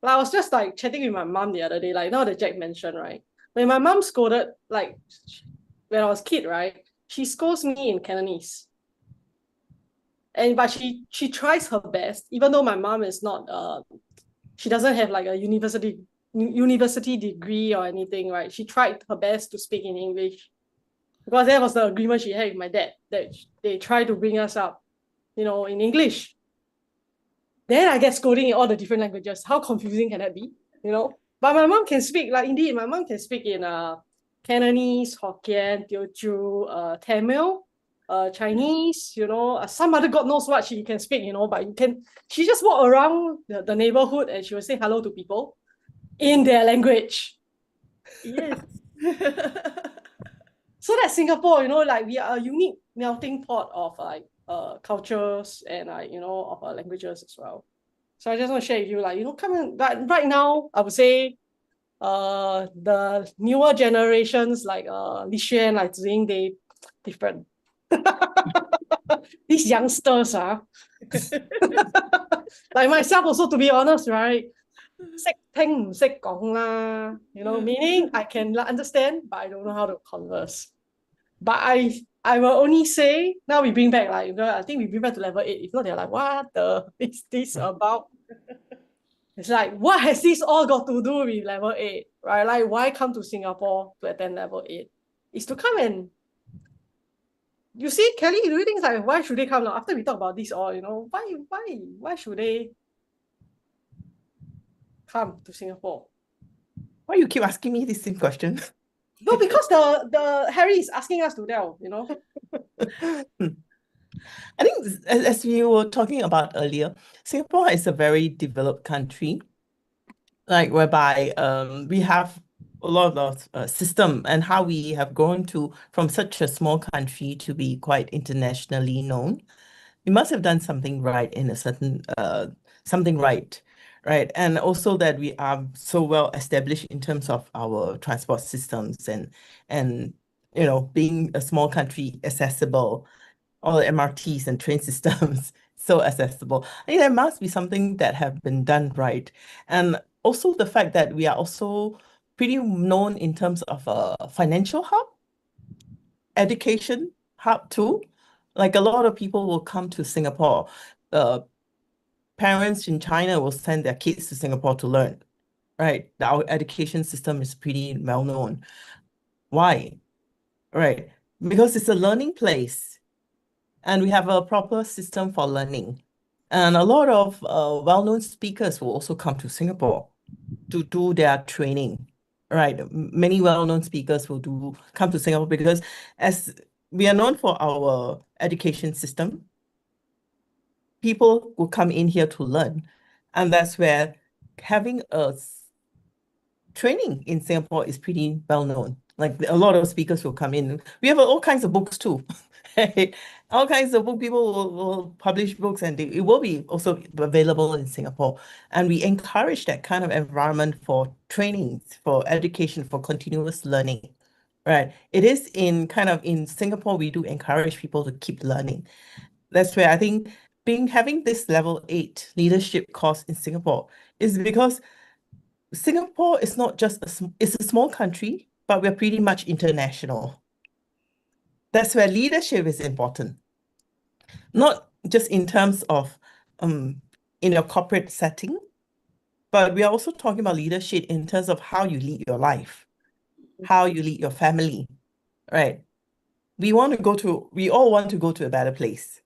Like, I was just like chatting with my mom the other day, like now that Jack mentioned, right? When my mom scolded, like when I was a kid, right? She scolds me in Cantonese. But she tries her best, even though my mom is not she doesn't have like a university degree or anything, right? She tried her best to speak in English because that was the agreement she had with my dad, that they try to bring us up, in English. Then I get scolding in all the different languages. How confusing can that be? But my mom can speak, like indeed, my mom can speak in Cantonese, Hokkien, Teochew, Tamil, Chinese, some other God knows what she can speak, but she just walk around the neighborhood and she will say hello to people in their language. yes. So that's Singapore, like we are a unique melting pot of like cultures and like, of languages as well. So I just want to share with you, like, right now, I would say the newer generations like Li Xuan, like Zing, they different. These youngsters, like myself also, to be honest, right? 識聽唔識講啦, meaning I can understand, but I don't know how to converse. But I will only say, now we bring back, like, I think we bring back to level 8. If not, they're like, what is this about? It's like, what has this all got to do with level 8, right? Like, why come to Singapore to attend level 8? It's to come and, you see, Kelly, do you think like, why should they come now? After we talk about this all, why should they come to Singapore? Why you keep asking me this same question? No, because the Harry is asking us to tell, I think as we were talking about earlier, Singapore is a very developed country, like whereby we have a lot of system and how we have grown to from such a small country to be quite internationally known. We must have done something right in a certain something right, right? And also that we are so well established in terms of our transport systems and being a small country accessible, all the MRTs and train systems so accessible. I think there must be something that have been done right. And also the fact that we are also pretty known in terms of a financial hub, education hub too. Like a lot of people will come to Singapore. Parents in China will send their kids to Singapore to learn, right? Our education system is pretty well known. Why? Right. Because it's a learning place and we have a proper system for learning. And a lot of well-known speakers will also come to Singapore to do their training, right? Many well-known speakers will come to Singapore because as we are known for our education system, people will come in here to learn. And that's where having a training in Singapore is pretty well known. Like a lot of speakers will come in. We have all kinds of books too. All kinds of book people will publish books and it will be also available in Singapore. And we encourage that kind of environment for training, for education, for continuous learning. Right. It is in Singapore, we do encourage people to keep learning. That's where I think having this level 8 leadership course in Singapore is because Singapore is not just it's a small country, but we're pretty much international. That's where leadership is important. Not just in terms of in a corporate setting, but we are also talking about leadership in terms of how you lead your life, how you lead your family, right? We all want to go to a better place.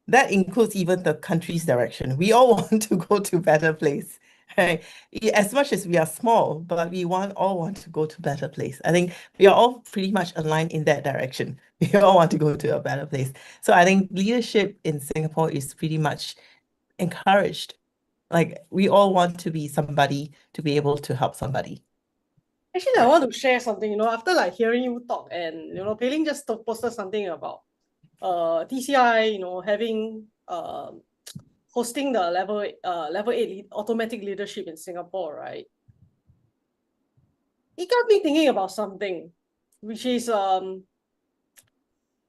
That includes even the country's direction. We all want to go to a better place. Right? As much as we are small, but we all want to go to a better place. I think we are all pretty much aligned in that direction. We all want to go to a better place. So I think leadership in Singapore is pretty much encouraged. Like we all want to be somebody to be able to help somebody. Actually, I want to share something, after like hearing you talk and, Pei Ling just posted something about TCI, having hosting the level 8 automatic leadership in Singapore, right? It got me thinking about something, which is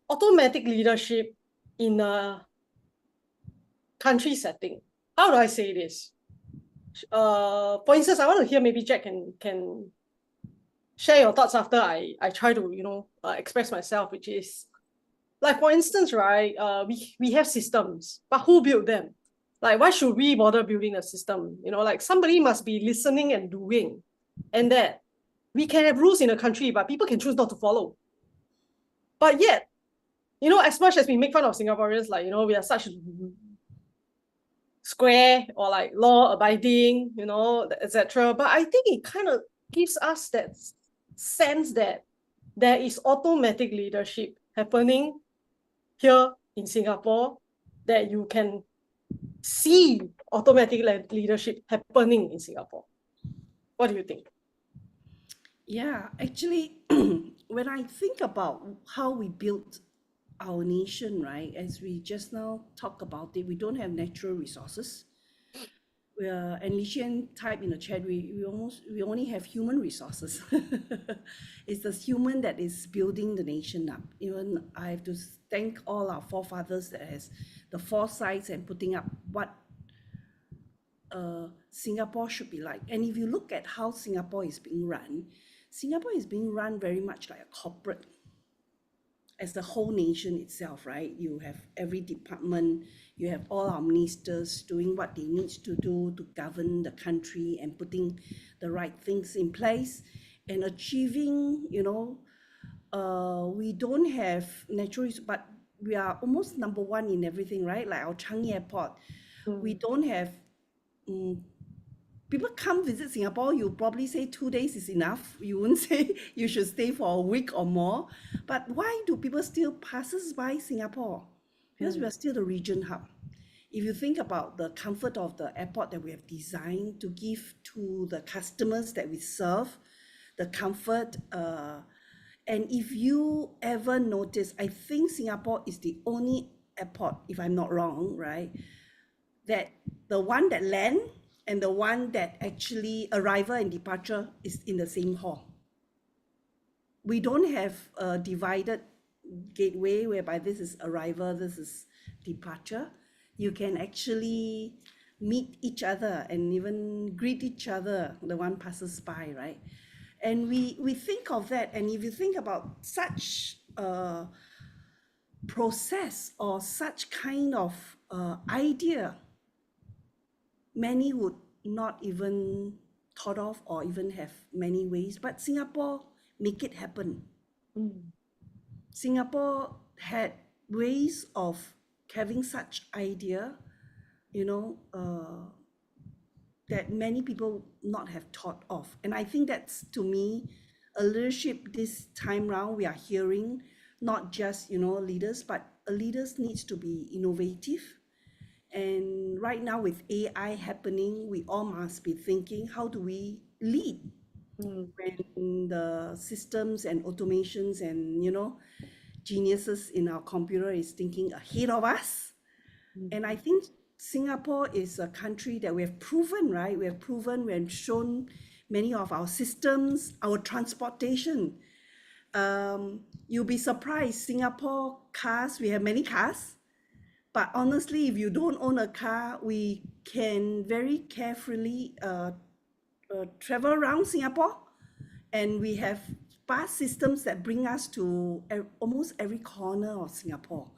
automatic leadership in a country setting. How do I say this? For instance, I want to hear maybe Jack can share your thoughts after I try to express myself, which is like, for instance, right, we have systems, but who built them? Like, why should we bother building a system? Like somebody must be listening and doing, and that we can have rules in a country, but people can choose not to follow. But yet, as much as we make fun of Singaporeans, like, we are such square or like law abiding, etc. But I think it kind of gives us that sense that there is automatic leadership happening here in Singapore, that you can see automatic leadership happening in Singapore. What do you think? Yeah, actually, when I think about how we built our nation, right, as we just now talked about it, we don't have natural resources. And Lixian type in the chat, we only have human resources. It's the human that is building the nation up. Even I have to thank all our forefathers that has the foresight and putting up what Singapore should be like. And if you look at how Singapore is being run very much like a corporate, as the whole nation itself, right? You have every department, you have all our ministers doing what they need to do to govern the country and putting the right things in place and achieving, we don't have natural, but we are almost number one in everything, right? Like our Changi Airport, we don't have, people come visit Singapore, you probably say 2 days is enough. You wouldn't say you should stay for a week or more. But why do people still passes by Singapore? because we are still the region hub. If you think about the comfort of the airport that we have designed to give to the customers that we serve, the comfort, and if you ever notice, I think Singapore is the only airport, if I'm not wrong, right, that the one that land and the one that actually arrival and departure is in the same hall. We don't have a divided gateway whereby this is arrival, this is departure. You can actually meet each other and even greet each other, the one passes by, right? And we think of that, and if you think about such a process or such kind of idea, many would not even thought of or even have many ways, but Singapore make it happen. Singapore had ways of having such idea, that many people not have thought of. And I think that's, to me, a leadership this time round. We are hearing not just, leaders, but leaders needs to be innovative. And right now with AI happening, we all must be thinking, how do we lead when the systems and automations and, geniuses in our computer is thinking ahead of us? And I think Singapore is a country that we have proven, right? We have shown many of our systems, our transportation. You'll be surprised, Singapore cars, we have many cars, but honestly, if you don't own a car, we can very carefully travel around Singapore, and we have bus systems that bring us to almost every corner of Singapore.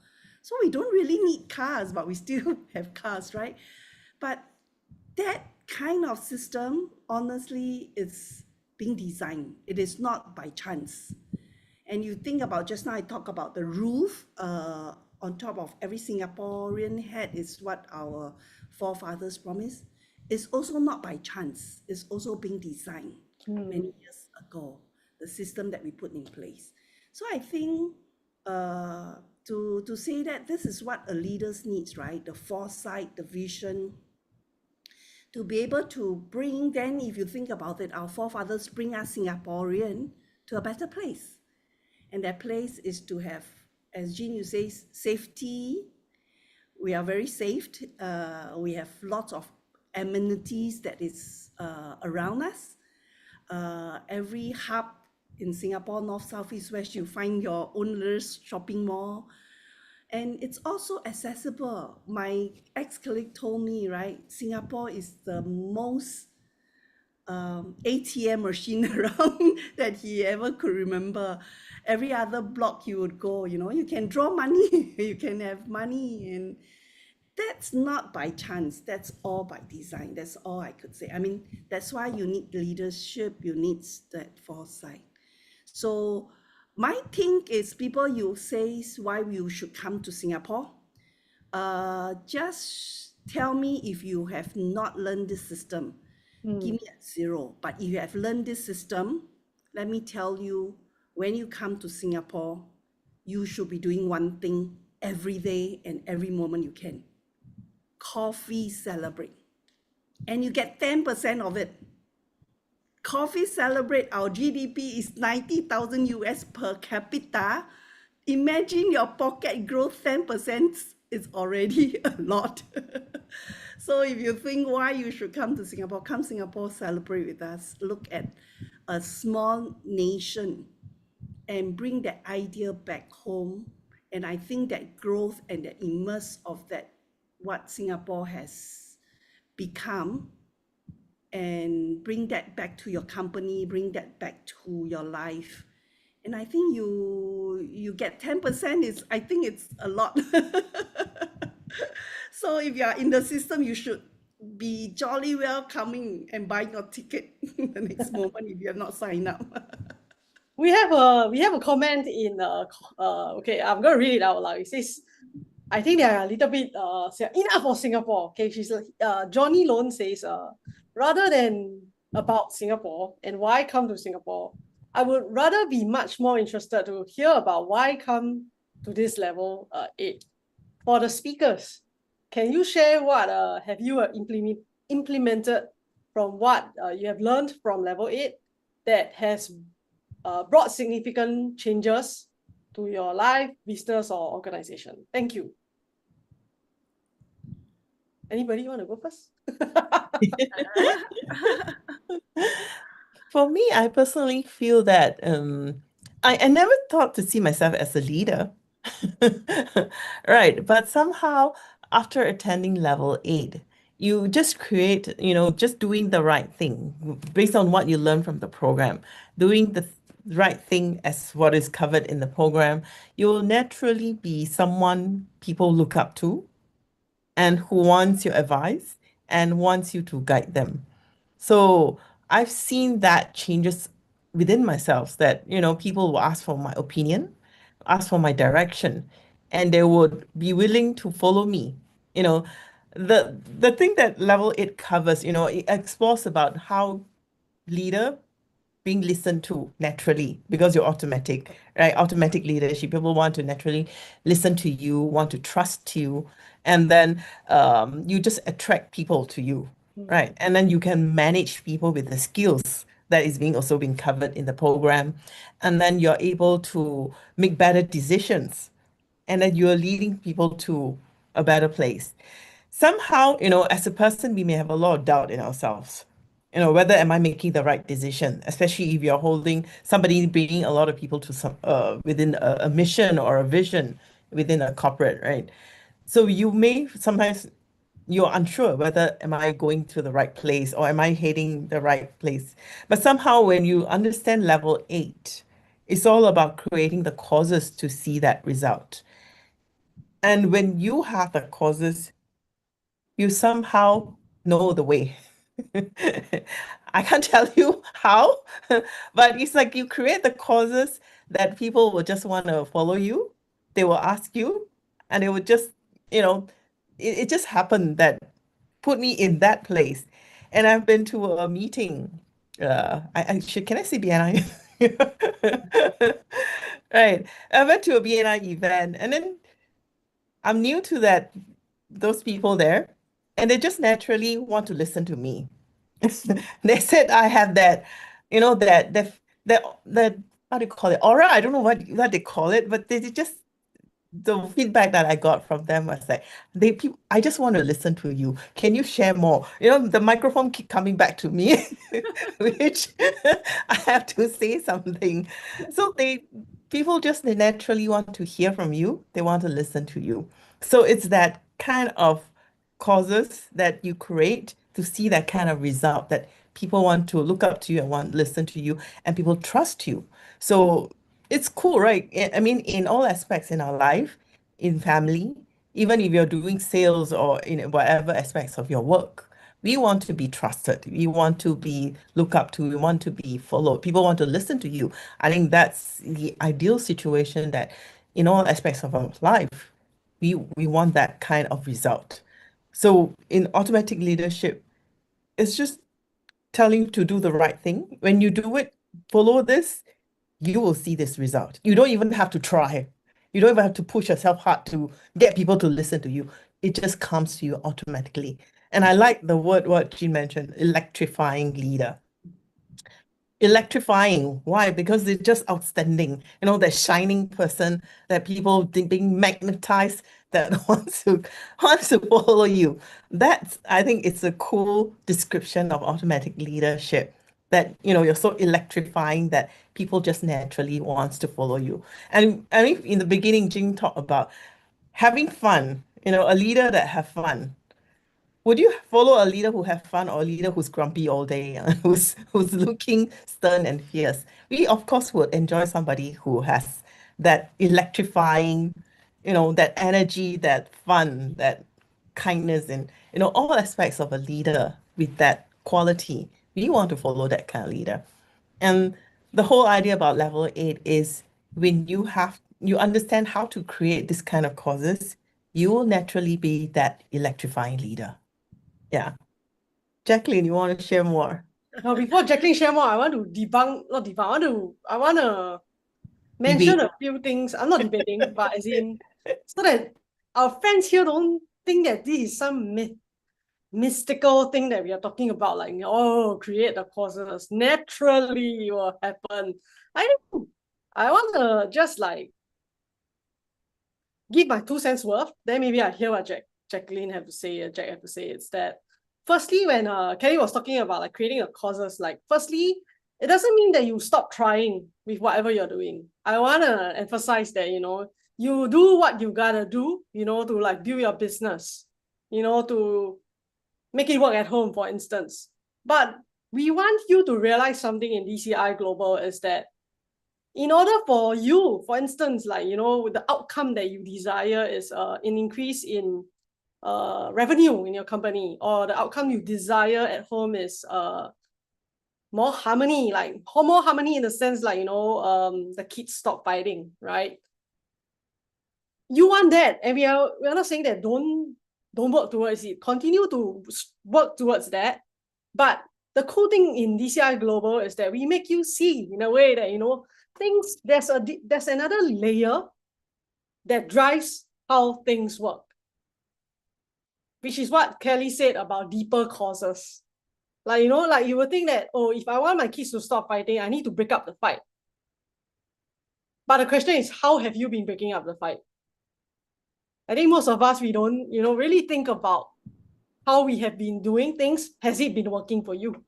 So we don't really need cars, but we still have cars, right? But that kind of system, honestly, is being designed. It is not by chance. And you think about, just now I talked about the roof on top of every Singaporean head is what our forefathers promised. It's also not by chance. It's also being designed many years ago, the system that we put in place. So I think to say that this is what a leader needs, right? The foresight, the vision, to be able to bring, then if you think about it, our forefathers bring us Singaporean to a better place. And that place is to have, as Jean, you say, safety. We are very safe. We have lots of amenities that is around us. Every hub in Singapore, north, south, east, west, you find your own little shopping mall. And it's also accessible. My ex-colleague told me, right, Singapore is the most ATM machine around that he ever could remember. Every other block he would go, you can draw money, you can have money, and that's not by chance. That's all by design. That's all I could say. I mean, that's why you need leadership, you need that foresight. So my thing is, people, you say why you should come to Singapore. Just tell me if you have not learned this system. Give me a 0. But if you have learned this system, let me tell you, when you come to Singapore, you should be doing one thing every day and every moment you can. Coffee Celebrate. And you get 10% of it. Coffee Celebrate, our GDP is 90,000 US per capita. Imagine your pocket growth 10% is already a lot. So if you think why you should come to Singapore, come Singapore, celebrate with us. Look at a small nation and bring that idea back home. And I think that growth and the immerse of that, what Singapore has become, and bring that back to your company, bring that back to your life. And I think you get 10% is, I think it's a lot. So if you are in the system, you should be jolly welcoming and buying your ticket the next moment if you have not signed up. We have a comment in okay, I'm gonna read it out loud. It says, I think they are a little bit enough for Singapore. Okay, she's Johnny Lone says, rather than about Singapore and why come to Singapore, I would rather be much more interested to hear about why come to this level 8. for the speakers, can you share what have you implemented from what you have learned from level 8 that has brought significant changes to your life, business, or organization? Thank you. Anybody want to go first? For me, I personally feel that I never thought to see myself as a leader. Right. But somehow, after attending level 8, you just create, just doing the right thing based on what you learn from the program, doing the right thing as what is covered in the program. You will naturally be someone people look up to and who wants your advice and wants you to guide them. So I've seen that changes within myself that, people will ask for my opinion, ask for my direction, and they would be willing to follow me. You know, the thing that level 8 covers, it explores about how leader being listened to naturally because you're automatic, right? Automatic leadership. People want to naturally listen to you, want to trust you, and then you just attract people to you, right? And then you can manage people with the skills that is also being covered in the program, and then you're able to make better decisions, and then you're leading people to a better place. Somehow, as a person, we may have a lot of doubt in ourselves. Whether am I making the right decision, especially if you're holding somebody bringing a lot of people to some within a mission or a vision within a corporate, right? So you may sometimes you're unsure whether am I going to the right place or am I heading the right place. But somehow when you understand level 8, it's all about creating the causes to see that result. And when you have the causes, you somehow know the way. I can't tell you how, but it's like you create the causes that people will just want to follow you. They will ask you, and it would just, it just happened that put me in that place. And I've been to a meeting. Can I say BNI? Right. I went to a BNI event, and then I'm new to those people there, and they just naturally want to listen to me. They said I have that, that how do you call it? Aura? I don't know what they call it, but they just the feedback that I got from them was like, I just want to listen to you. Can you share more? The microphone keep coming back to me, which I have to say something. So people just naturally want to hear from you. They want to listen to you. So it's that kind of causes that you create to see that kind of result that people want to look up to you and want to listen to you and people trust you. So it's cool, right? I mean, in all aspects in our life, in family, even if you're doing sales or in whatever aspects of your work, we want to be trusted. We want to be looked up to. We want to be followed. People want to listen to you. I think that's the ideal situation that in all aspects of our life, we want that kind of result. So in automatic leadership, it's just telling you to do the right thing. When you do it, follow this, you will see this result. You don't even have to try. You don't even have to push yourself hard to get people to listen to you. It just comes to you automatically. And I like the word what Jean mentioned, electrifying leader. Electrifying. Why? Because they're just outstanding. That shining person that people being magnetized that wants to follow you. I think it's a cool description of automatic leadership that you're so electrifying that people just naturally wants to follow you. And I mean, in the beginning, Jing talked about having fun, a leader that have fun. Would you follow a leader who have fun or a leader who's grumpy all day, who's looking stern and fierce? We, of course, would enjoy somebody who has that electrifying, that energy, that fun, that kindness, and, all aspects of a leader with that quality. We want to follow that kind of leader. And the whole idea about level 8 is when you understand how to create this kind of causes, you will naturally be that electrifying leader. Yeah. Jacqueline, you want to share more? Now, before Jacqueline share more, I want to I want to mention Debate. a few things. I'm not debating, but as in, so that our friends here don't think that this is some mystical thing that we are talking about, like, oh, create the causes, naturally it will happen. I want to just like give my 2 cents worth, then maybe I hear what Jacqueline have to say, Jack have to say. It's that, firstly, when Kelly was talking about like creating a causes, like, firstly, it doesn't mean that you stop trying with whatever you're doing. I want to emphasize that, you do what you gotta do, to like build your business, to make it work at home, for instance. But we want you to realize something in DCI Global is that in order for you, for instance, like, the outcome that you desire is an increase in revenue in your company, or the outcome you desire at home is more harmony, like more harmony in the sense, like, the kids stop fighting, right? You want that, and we're not saying that don't work towards it. Continue to work towards that. But the cool thing in DCI Global is that we make you see in a way that, things, there's another layer that drives how things work, which is what Kelly said about deeper causes. Like, like you would think that, oh, if I want my kids to stop fighting, I need to break up the fight. But the question is, how have you been breaking up the fight? I think most of us, we don't, really think about how we have been doing things. Has it been working for you?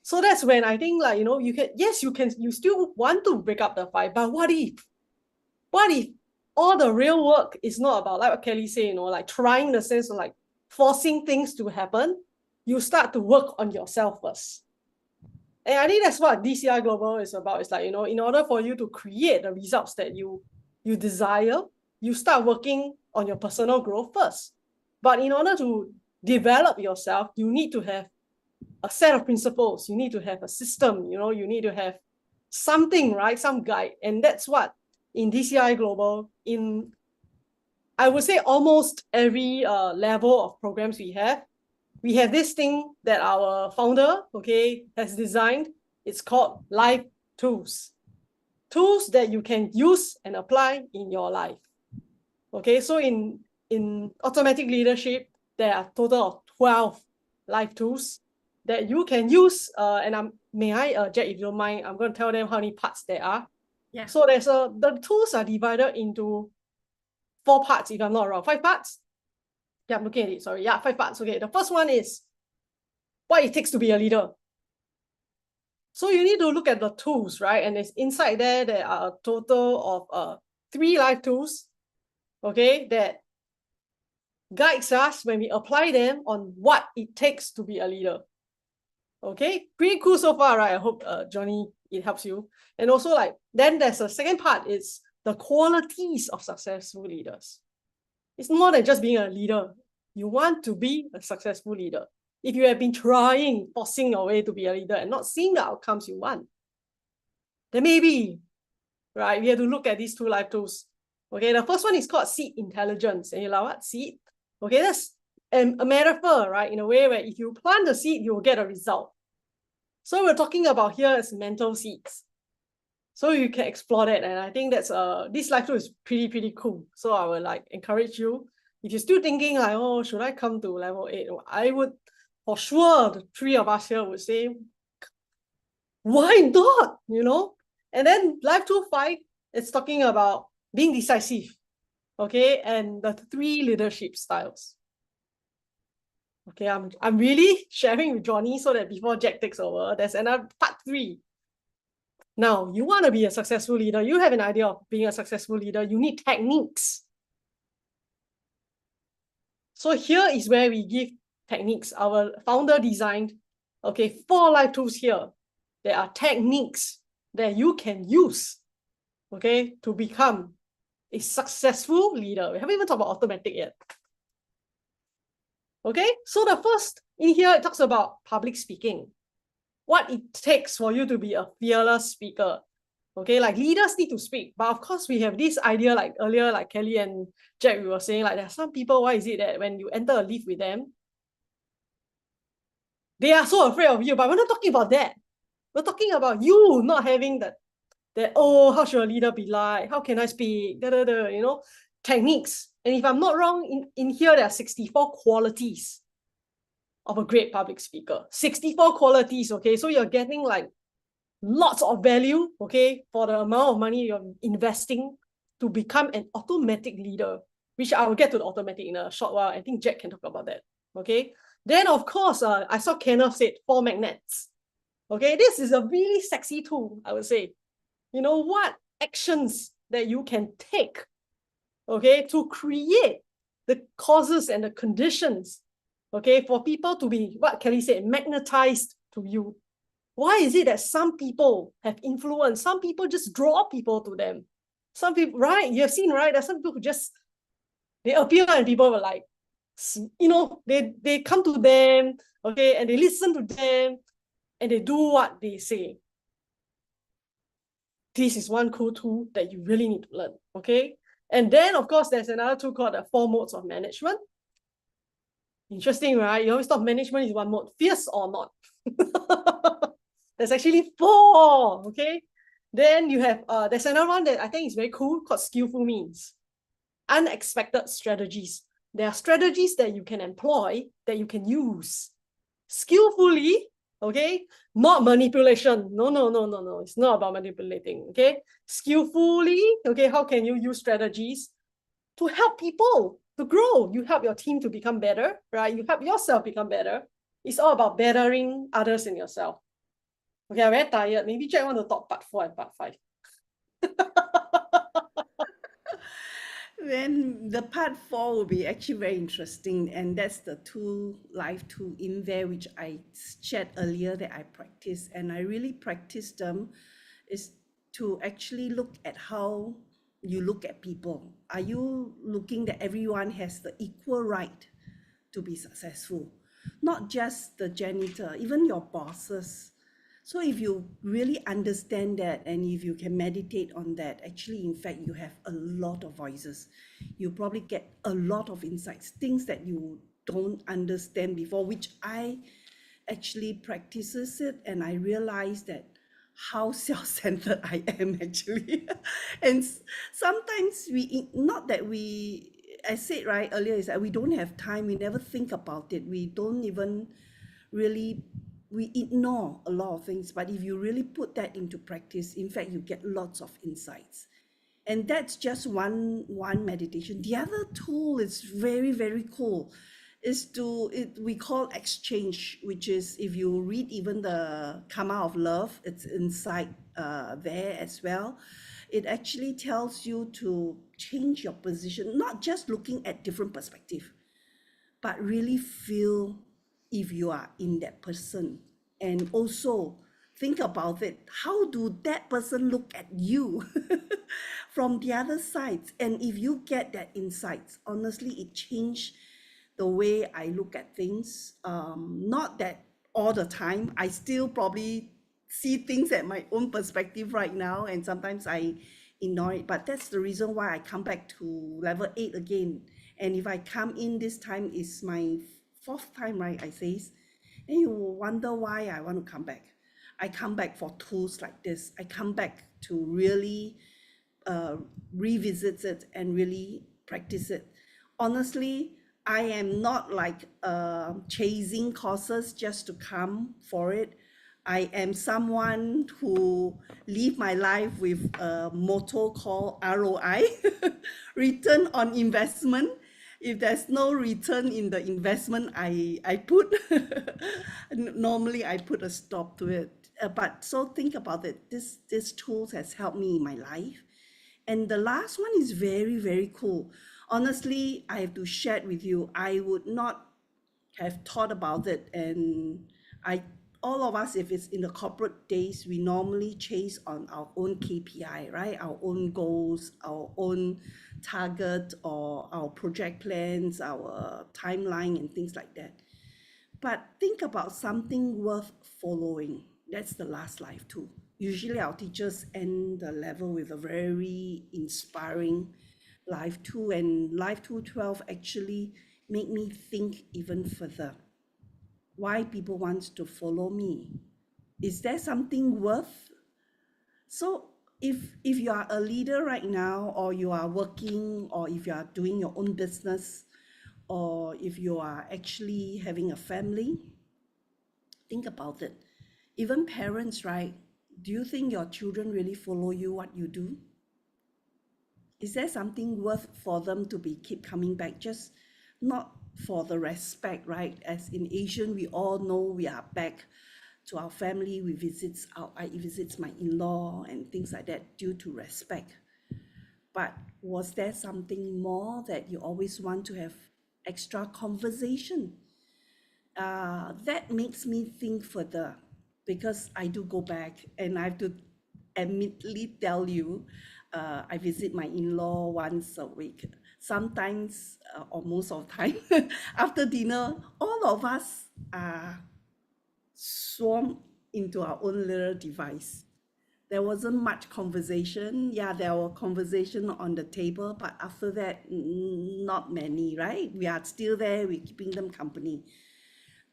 So that's when I think, like, you still want to break up the fight, but what if all the real work is not about, like what Kelly said, like trying, in the sense of like forcing things to happen? You start to work on yourself first. And I think that's what DCI Global is about. It's like, in order for you to create the results that you desire, you start working on your personal growth first. But in order to develop yourself, you need to have a set of principles. You need to have a system, you need to have something, right? Some guide. And that's what in DCI Global, in, I would say, almost every level of programs we have this thing that our founder, has designed. It's called Life Tools. Tools that you can use and apply in your life. So in automatic leadership, there are a total of 12 life tools that you can use. And Jack, if you don't mind, I'm going to tell them how many parts there are. Yeah. So the tools are divided into 4 parts, if I'm not wrong. 5 parts? Yeah, I'm looking at it, sorry. Yeah, 5 parts. Okay, the first one is what it takes to be a leader. So you need to look at the tools, right? And it's inside there are a total of 3 life tools, that guides us when we apply them on what it takes to be a leader. Pretty cool so far, right? I hope, Johnny, it helps you. And also, like, then there's a second part, it's the qualities of successful leaders. It's more than just being a leader. You want to be a successful leader. If you have been forcing your way to be a leader and not seeing the outcomes you want, then maybe, right, we have to look at these 2 life tools. The first one is called seed intelligence. And you're like, what? Seed? That's a metaphor, right? In a way where if you plant the seed, you'll get a result. So we're talking about here is mental seeds. So you can explore that. And I think that's this life tool is pretty cool. So I would like encourage you, if you're still thinking like, oh, should I come to level 8? I would, for sure, the 3 of us here would say, why not? And then life tool 5, it's talking about being decisive. And the 3 leadership styles. I'm really sharing with Johnny so that before Jack takes over, there's another part 3. Now, you want to be a successful leader. You have an idea of being a successful leader. You need techniques. So here is where we give techniques. Our founder designed, 4 life tools here. There are techniques that you can use, to become a successful leader. We haven't even talked about automatic yet. So the first in here, it talks about public speaking. What it takes for you to be a fearless speaker. Like leaders need to speak. But of course, we have this idea, like earlier, like Kelly and Jack, we were saying, like, there are some people, why is it that when you enter a lift with them, they are so afraid of you? But we're not talking about that. We're talking about you not having that, oh, how should a leader be like? How can I speak? Techniques. And if I'm not wrong, in here, there are 64 qualities of a great public speaker. 64 qualities, okay? So you're getting like lots of value, okay, for the amount of money you're investing to become an automatic leader, which I will get to the automatic in a short while. I think Jack can talk about that, okay? Then, of course, I saw Kenneth said 4 magnets. Okay, this is a really sexy tool, I would say. You know what actions that you can take, okay, to create the causes and the conditions, okay, for people to be, what Kelly said, magnetized to you. Why is it that some people have influence? Some people just draw people to them. Some people, right? You have seen, right? There's some people who just, they appear and people were like, you know, they come to them, okay, and they listen to them, and they do what they say. This is one cool tool that you really need to learn, okay? And then, of course, there's another tool called the 4 modes of management. Interesting, right? You always thought management is 1 mode, fierce or not. There's actually 4, okay? Then you have, there's another one that I think is very cool called skillful means. Unexpected strategies. There are strategies that you can employ, that you can use skillfully, okay? Not manipulation. No. It's not about manipulating, okay? Skillfully, okay? How can you use strategies to help people to grow? You help your team to become better, right? You help yourself become better. It's all about bettering others and yourself. Okay, I'm very tired. Maybe Jack want to talk part 4 and part 5. Then the part 4 will be actually very interesting, and that's the life tool in there, which I shared earlier that I practice, and I really practice them, is to actually look at how you look at people. Are you looking that everyone has the equal right to be successful? Not just the janitor, even your bosses. So if you really understand that, and if you can meditate on that, actually, in fact, you have a lot of voices. You probably get a lot of insights, things that you don't understand before, which I actually practices it, and I realized that how self-centered I am actually. And sometimes not that we, I said right earlier, is that we don't have time, we never think about it, we don't even really, we ignore a lot of things. But if you really put that into practice, in fact, you get lots of insights. And that's just one meditation. The other tool is very, very cool. We call exchange, which is, if you read even the Karma of Love, it's inside there as well. It actually tells you to change your position, not just looking at different perspective, but really feel if you are in that person, and also think about it. How do that person look at you from the other side? And if you get that insights, honestly, it changed the way I look at things. Not that all the time, I still probably see things at my own perspective right now, and sometimes I ignore it. But that's the reason why I come back to level 8 again. And if I come in this time, is my 4th time, right? I says, and you will wonder why I want to come back. I come back for tools like this. I come back to really revisit it and really practice it. Honestly, I am not like chasing courses just to come for it. I am someone who live my life with a motto called ROI, return on investment. If there's no return in the investment I put, normally I put a stop to it. But so think about it. This tools has helped me in my life. And the last one is very, very cool. Honestly, I have to share it with you. I would not have thought about it. And all of us, if it's in the corporate days, we normally chase on our own KPI, right? Our own goals, our own target, or our project plans, our timeline, and things like that. But think about something worth following. That's the last life tool. Usually our teachers end the level with a very inspiring life tool, and life tool 12 actually made me think even further. Why people want to follow me? Is there something worth? So if you are a leader right now, or you are working, or if you are doing your own business, or if you are actually having a family, think about it. Even parents, right? Do you think your children really follow you what you do? Is there something worth for them to be keep coming back? Just not for the respect, right? As in Asian, we all know we are back to our family. I visits my in-law and things like that due to respect. But was there something more that you always want to have extra conversation? That makes me think further, because I do go back, and I have to admittedly tell you, I visit my in-law once a week. Sometimes, or most of the time, after dinner, all of us are swarmed into our own little device. There wasn't much conversation. Yeah, there were conversation on the table, but after that, not many, right? We are still there, we're keeping them company.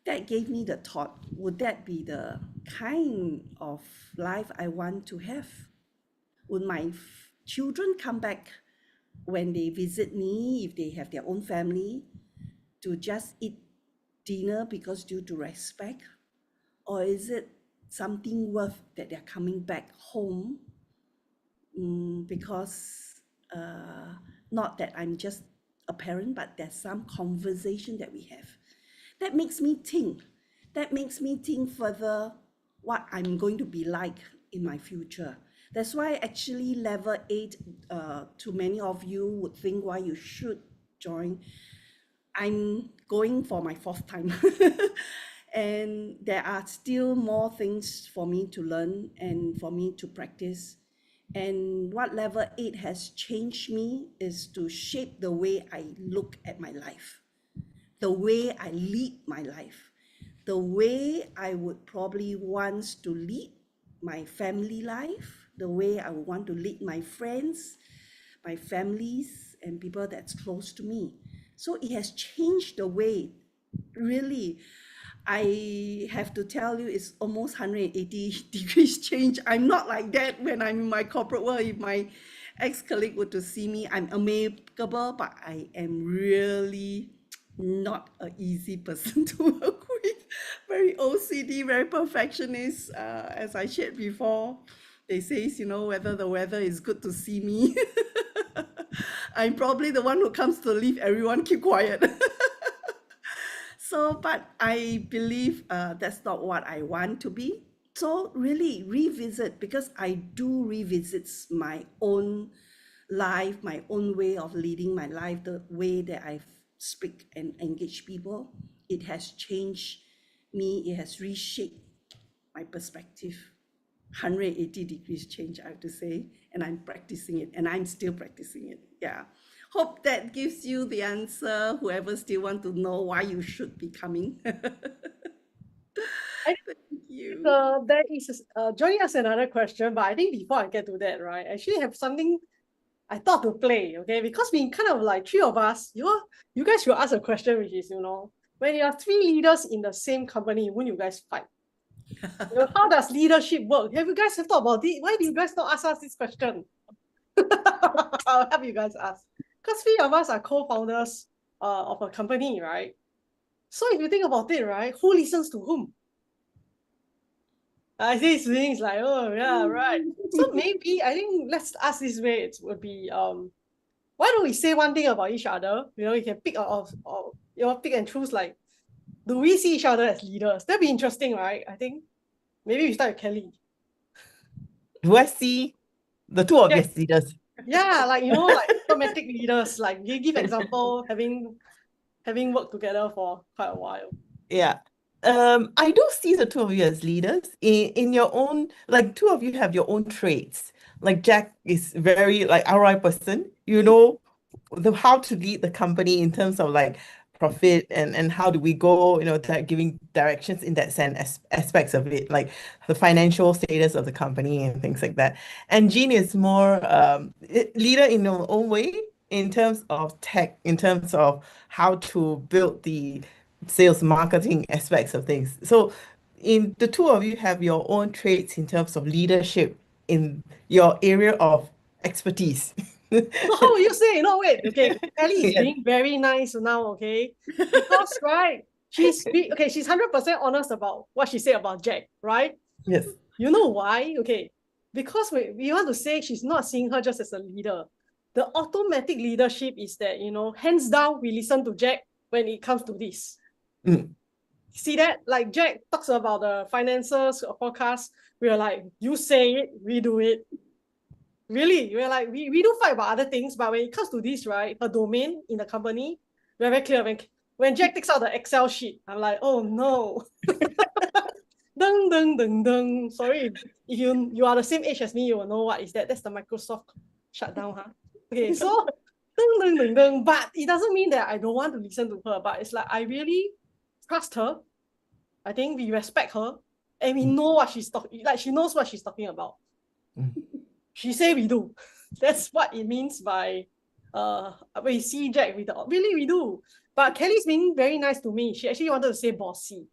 That gave me the thought, would that be the kind of life I want to have? Would my children come back when they visit me, if they have their own family, to just eat dinner because due to respect? Or is it something worth that they're coming back home because not that I'm just a parent, but there's some conversation that we have. That makes me think. That makes me think further what I'm going to be like in my future. That's why actually level 8, to many of you would think why you should join. I'm going for my 4th time. And there are still more things for me to learn and for me to practice. And what level 8 has changed me is to shape the way I look at my life, the way I lead my life, the way I would probably want to lead my family life, the way I would want to lead my friends, my families, and people that's close to me. So it has changed the way, really. I have to tell you, it's almost 180 degrees change. I'm not like that when I'm in my corporate world. If my ex-colleague were to see me, I'm amicable, but I am really not an easy person to work with. Very OCD, very perfectionist. As I shared before, they say, whether the weather is good to see me. I'm probably the one who comes to leave everyone keep quiet. So, but I believe that's not what I want to be. So really revisit, because I do revisit my own life, my own way of leading my life, the way that I speak and engage people. It has changed me. It has reshaped my perspective. 180 degrees change, I have to say, and I'm practicing it, and I'm still practicing it. Yeah. Hope that gives you the answer, whoever still want to know why you should be coming. I Thank you. there is Johnny asked another question, but I think before I get to that, right, I actually have something I thought to play, okay? Because we kind of like 3 of us, you guys should ask a question, which is, when you are 3 leaders in the same company, wouldn't you guys fight? How does leadership work? Have you guys thought about it? Why do you guys not ask us this question? I'll help you guys ask. Because 3 of us are co-founders of a company, right? So if you think about it, right, who listens to whom? I see things like, oh yeah, right. So maybe I think let's ask this way. It would be why don't we say one thing about each other? You can pick pick and choose, like, do we see each other as leaders? That'd be interesting, right? I think maybe we start with Kelly. Do I see the 2 of you as leaders? Yeah, like like automatic leaders. Like you give example, having worked together for quite a while. Yeah. I do see the 2 of you as leaders in your own, like 2 of you have your own traits. Like Jack is very like ROI person, how to lead the company in terms of like profit and how do we go, giving directions in that sense, aspects of it, like the financial status of the company and things like that. And Jean is more leader in her own way in terms of tech, in terms of how to build the sales marketing aspects of things. So in the 2 of you have your own traits in terms of leadership in your area of expertise. So how will you say? No, wait. Okay, Kelly is Yes. being very nice now. Okay, because right, she's 100% honest about what she said about Jack, right? Yes. You know why? Okay, because we want to say she's not seeing her just as a leader. The automatic leadership is that, hands down, we listen to Jack when it comes to this. See that? Like Jack talks about the finances forecast. We're like, you say it, we do it. Really, we're like, we do fight about other things, but when it comes to this, right, her domain in the company, we're very clear. When Jack takes out the Excel sheet, I'm like, oh no. Dun, dun, dun, dun. Sorry, if you are the same age as me, you will know what is that. That's the Microsoft shutdown, huh? Okay, so dun, dun, dun, dun. But it doesn't mean that I don't want to listen to her, but it's like I really trust her. I think we respect her and we know what she's talking, like she knows what she's talking about. She say we do. That's what it means by we see Jack with the really we do. But Kelly's being very nice to me. She actually wanted to say bossy.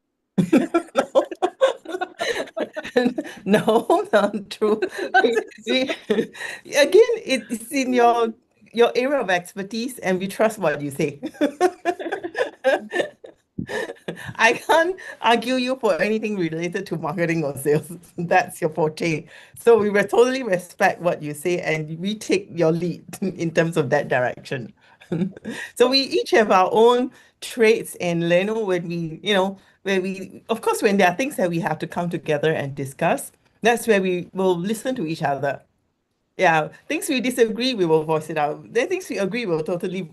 No, not true. Again, it's in your area of expertise, and we trust what you say. I can't argue you for anything related to marketing or sales. That's your forte. So we will totally respect what you say, and we take your lead in terms of that direction. So we each have our own traits, and when of course, when there are things that we have to come together and discuss, that's where we will listen to each other. Yeah, things we disagree, we will voice it out. Then things we agree, we'll totally,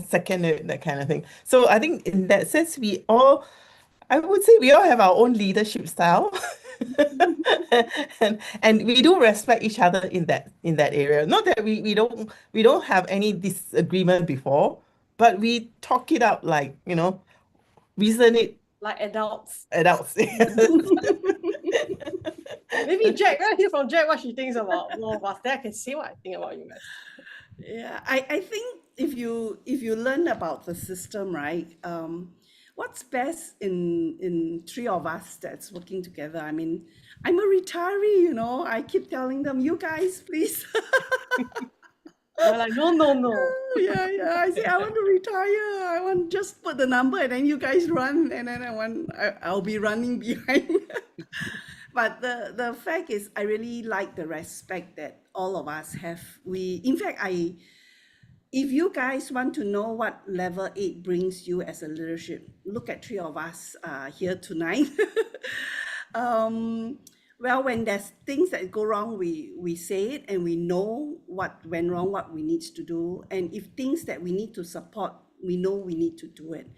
second it, that kind of thing. So I think in that sense, I would say we all have our own leadership style. and we do respect each other in that area. Not that we don't have any disagreement before, but we talk it out like, reason it like adults. Maybe Jack, let's hear from Jack what she thinks about but then I can say what I think about you guys. Yeah, I think if you learn about the system, right? What's best in three of us that's working together? I mean, I'm a retiree, I keep telling them, you guys, please. They're like, no. Yeah. I say I want to retire. I want just put the number and then you guys run, and then I'll be running behind. But the fact is, I really like the respect that all of us have. In fact, if you guys want to know what level 8 brings you as a leadership, look at three of us here tonight. Well, when there's things that go wrong, we say it and we know what went wrong, what we need to do. And if things that we need to support, we know we need to do it.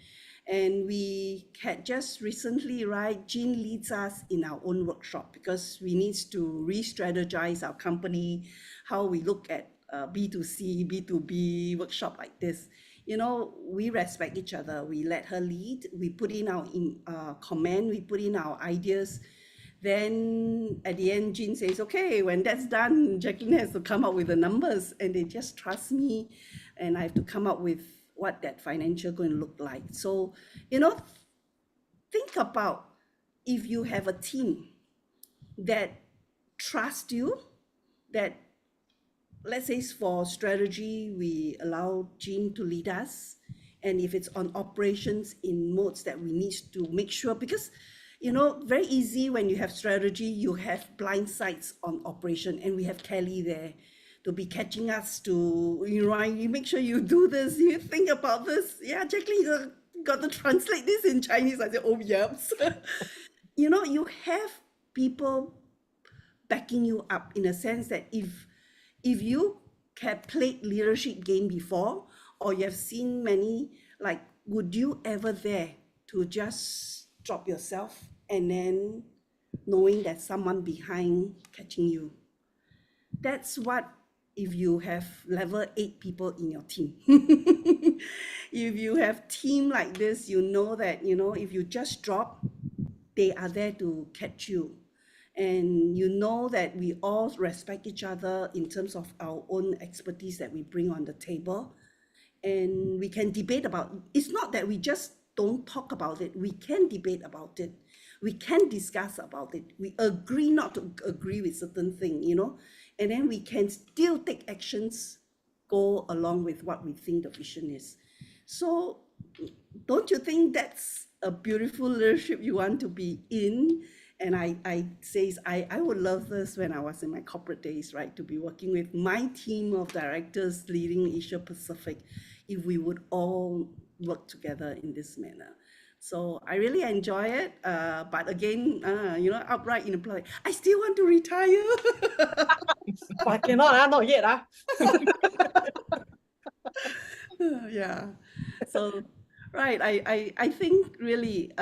And we had just recently, right, Jean leads us in our own workshop because we need to re-strategize our company, how we look at B2C, B2B workshop like this. We respect each other. We let her lead. We put in our comment. We put in our ideas. Then at the end, Jean says, okay, when that's done, Jacqueline has to come up with the numbers, and they just trust me, and I have to come up with what that financial going to look like. So, think about if you have a team that trust you, that let's say for strategy, we allow Jean to lead us. And if it's on operations in modes that we need to make sure, because very easy when you have strategy, you have blind sides on operation, and we have Kelly there to be catching us to, you make sure you do this, you think about this. Yeah, Jacqueline, you got to translate this in Chinese. I said, oh, yes. You have people backing you up in a sense that if you have played leadership game before, or you have seen many, like, would you ever dare to just drop yourself and then knowing that someone behind catching you? That's what, if you have level 8 people in your team. If you have team like this, you know that, if you just drop, they are there to catch you. And you know that we all respect each other in terms of our own expertise that we bring on the table. And we can debate about, it's not that we just don't talk about it. We can debate about it. we can discuss about it. We agree not to agree with certain thing, and then we can still take actions, go along with what we think the vision is. So don't you think that's a beautiful leadership you want to be in? And I would love this when I was in my corporate days, right? To be working with my team of directors leading Asia Pacific, if we would all work together in this manner. So I really enjoy it. But again, upright in the I still want to retire. But cannot, not yet. Yeah. So, right. I think really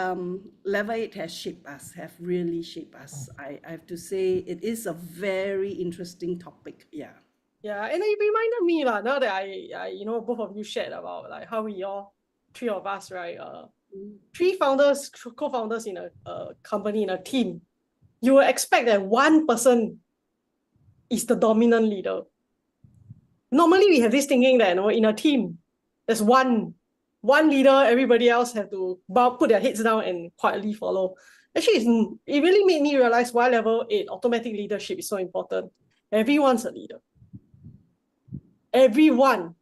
Level 8 has shaped us, have really shaped us. I have to say it is a very interesting topic. Yeah. Yeah, and it reminded me now that I both of you shared about like how we all, three of us, right? Three founders, co-founders in a company, in a team. You will expect that one person is the dominant leader. Normally, we have this thinking that in a team, there's one leader, everybody else have to put their heads down and quietly follow. Actually, it really made me realize why Level 8 automatic leadership is so important. Everyone's a leader. Everyone,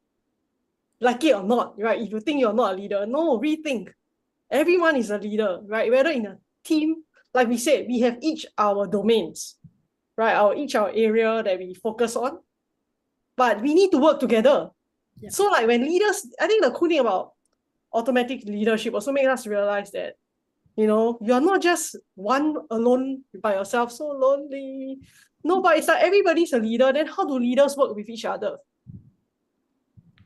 like it or not, right? If you think you're not a leader, no, rethink. Everyone is a leader, right? Whether in a team, like we said, we have each our domains, right? Each our area that we focus on. But we need to work together. Yeah. So like when leaders, I think the cool thing about automatic leadership also makes us realize that, you're not just one alone by yourself, so lonely. No, but it's like everybody's a leader. Then how do leaders work with each other?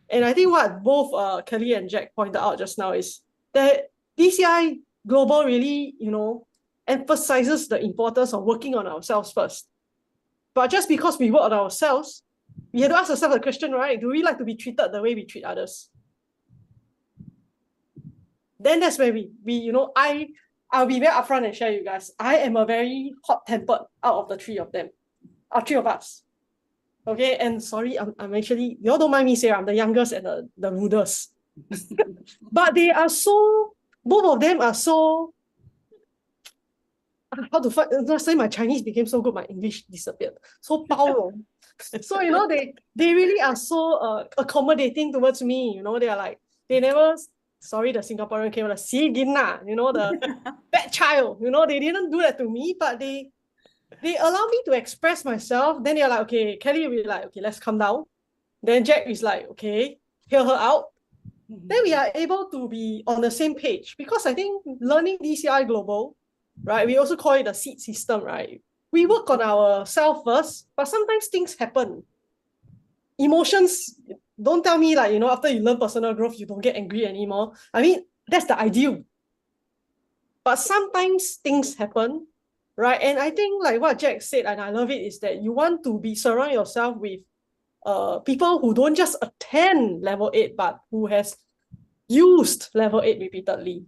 And I think what both Kelly and Jack pointed out just now is that DCI Global really, emphasizes the importance of working on ourselves first. But just because we work on ourselves, we have to ask ourselves the question, right? Do we like to be treated the way we treat others? Then that's where I'll be very upfront and share you guys. I am a very hot-tempered out of the three of them. Three of us. Okay, and sorry, I'm actually, you all don't mind me saying I'm the youngest and the rudest. But they are both of them are so, how to find, last time my Chinese became so good, my English disappeared. So 包容. So, they really are so accommodating towards me. They are like, they never, sorry, the Singaporean came, the the bad child. They didn't do that to me, but they allow me to express myself. Then they're like, okay, Kelly will be like, okay, let's calm down. Then Jack is like, okay, hear her out. Then we are able to be on the same page, because I think learning DCI Global, right? We also call it the seed system, right? We work on ourselves first, but sometimes things happen. Emotions, don't tell me like, after you learn personal growth, you don't get angry anymore. I mean, that's the ideal. But sometimes things happen, right? And I think like what Jack said, and I love it, is that you want to surround yourself with people who don't just attend Level 8, but who has used Level 8 repeatedly.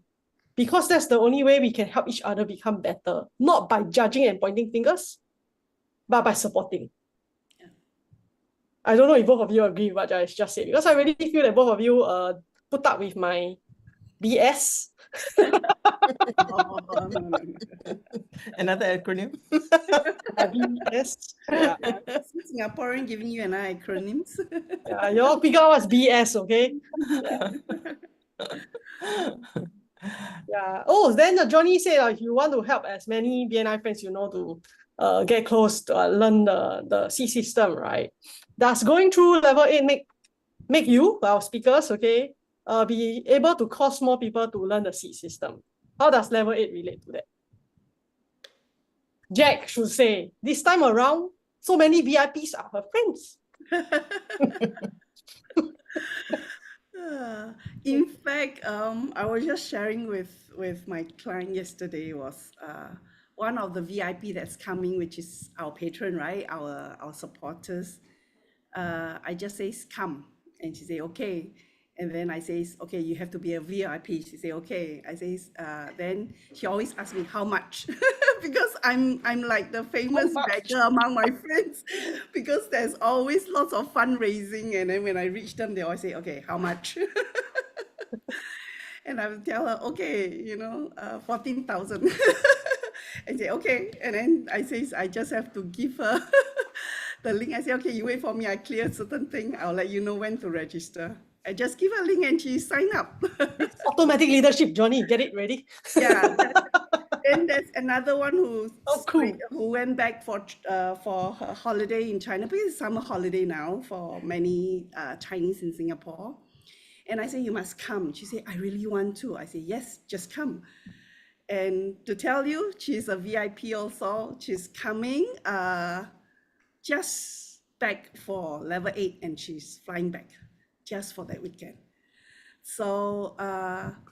Because that's the only way we can help each other become better. Not by judging and pointing fingers, but by supporting. Yeah. I don't know if both of you agree with what I just said, because I really feel that both of you put up with my BS. Another acronym. BS. Yeah. Singaporean giving you another acronyms. Yeah, you all figure out what's BS, okay? Yeah. Yeah. Oh, then Johnny said if you want to help as many BNI friends to get close to learn the C system, right? Does going through Level 8 make you, our speakers, okay, be able to cause more people to learn the C system? How does Level 8 relate to that? Jack should say, this time around, so many VIPs are her friends. In fact, I was just sharing with my client yesterday, was one of the VIP that's coming, which is our patron, right? Our supporters. I just says, come. And she say, okay. And then I says, okay, you have to be a VIP. She say, okay. I says, then she always asks me how much, because I'm like the famous beggar among my friends, because there's always lots of fundraising. And then when I reach them, they always say, okay, how much? And I will tell her, okay, 14,000. I say, okay. And then I say, I just have to give her the link. I say, okay, you wait for me. I clear certain thing. I'll let you know when to register. I just give her a link and she sign up. Automatic leadership, Johnny, get it ready. Yeah. Then there's another one who Oh, cool. who went back for her holiday in China, because it's summer holiday now for many Chinese in Singapore. And I say, you must come. She said, I really want to. I say, yes, just come. And to tell you, she's a VIP also. She's coming just back for level 8, and she's flying back just for that weekend. So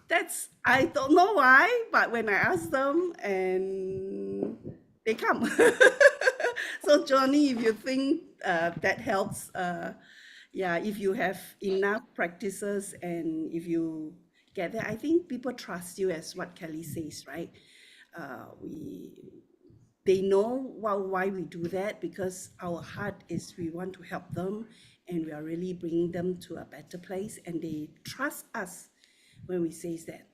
that's, I don't know why, but when I ask them, and they come. So Johnny, if you think that helps, yeah, if you have enough practices and if you get there, I think people trust you, as what Kelly says, right? They know why we do that, because our heart is we want to help them, and we are really bringing them to a better place, and they trust us when we say that.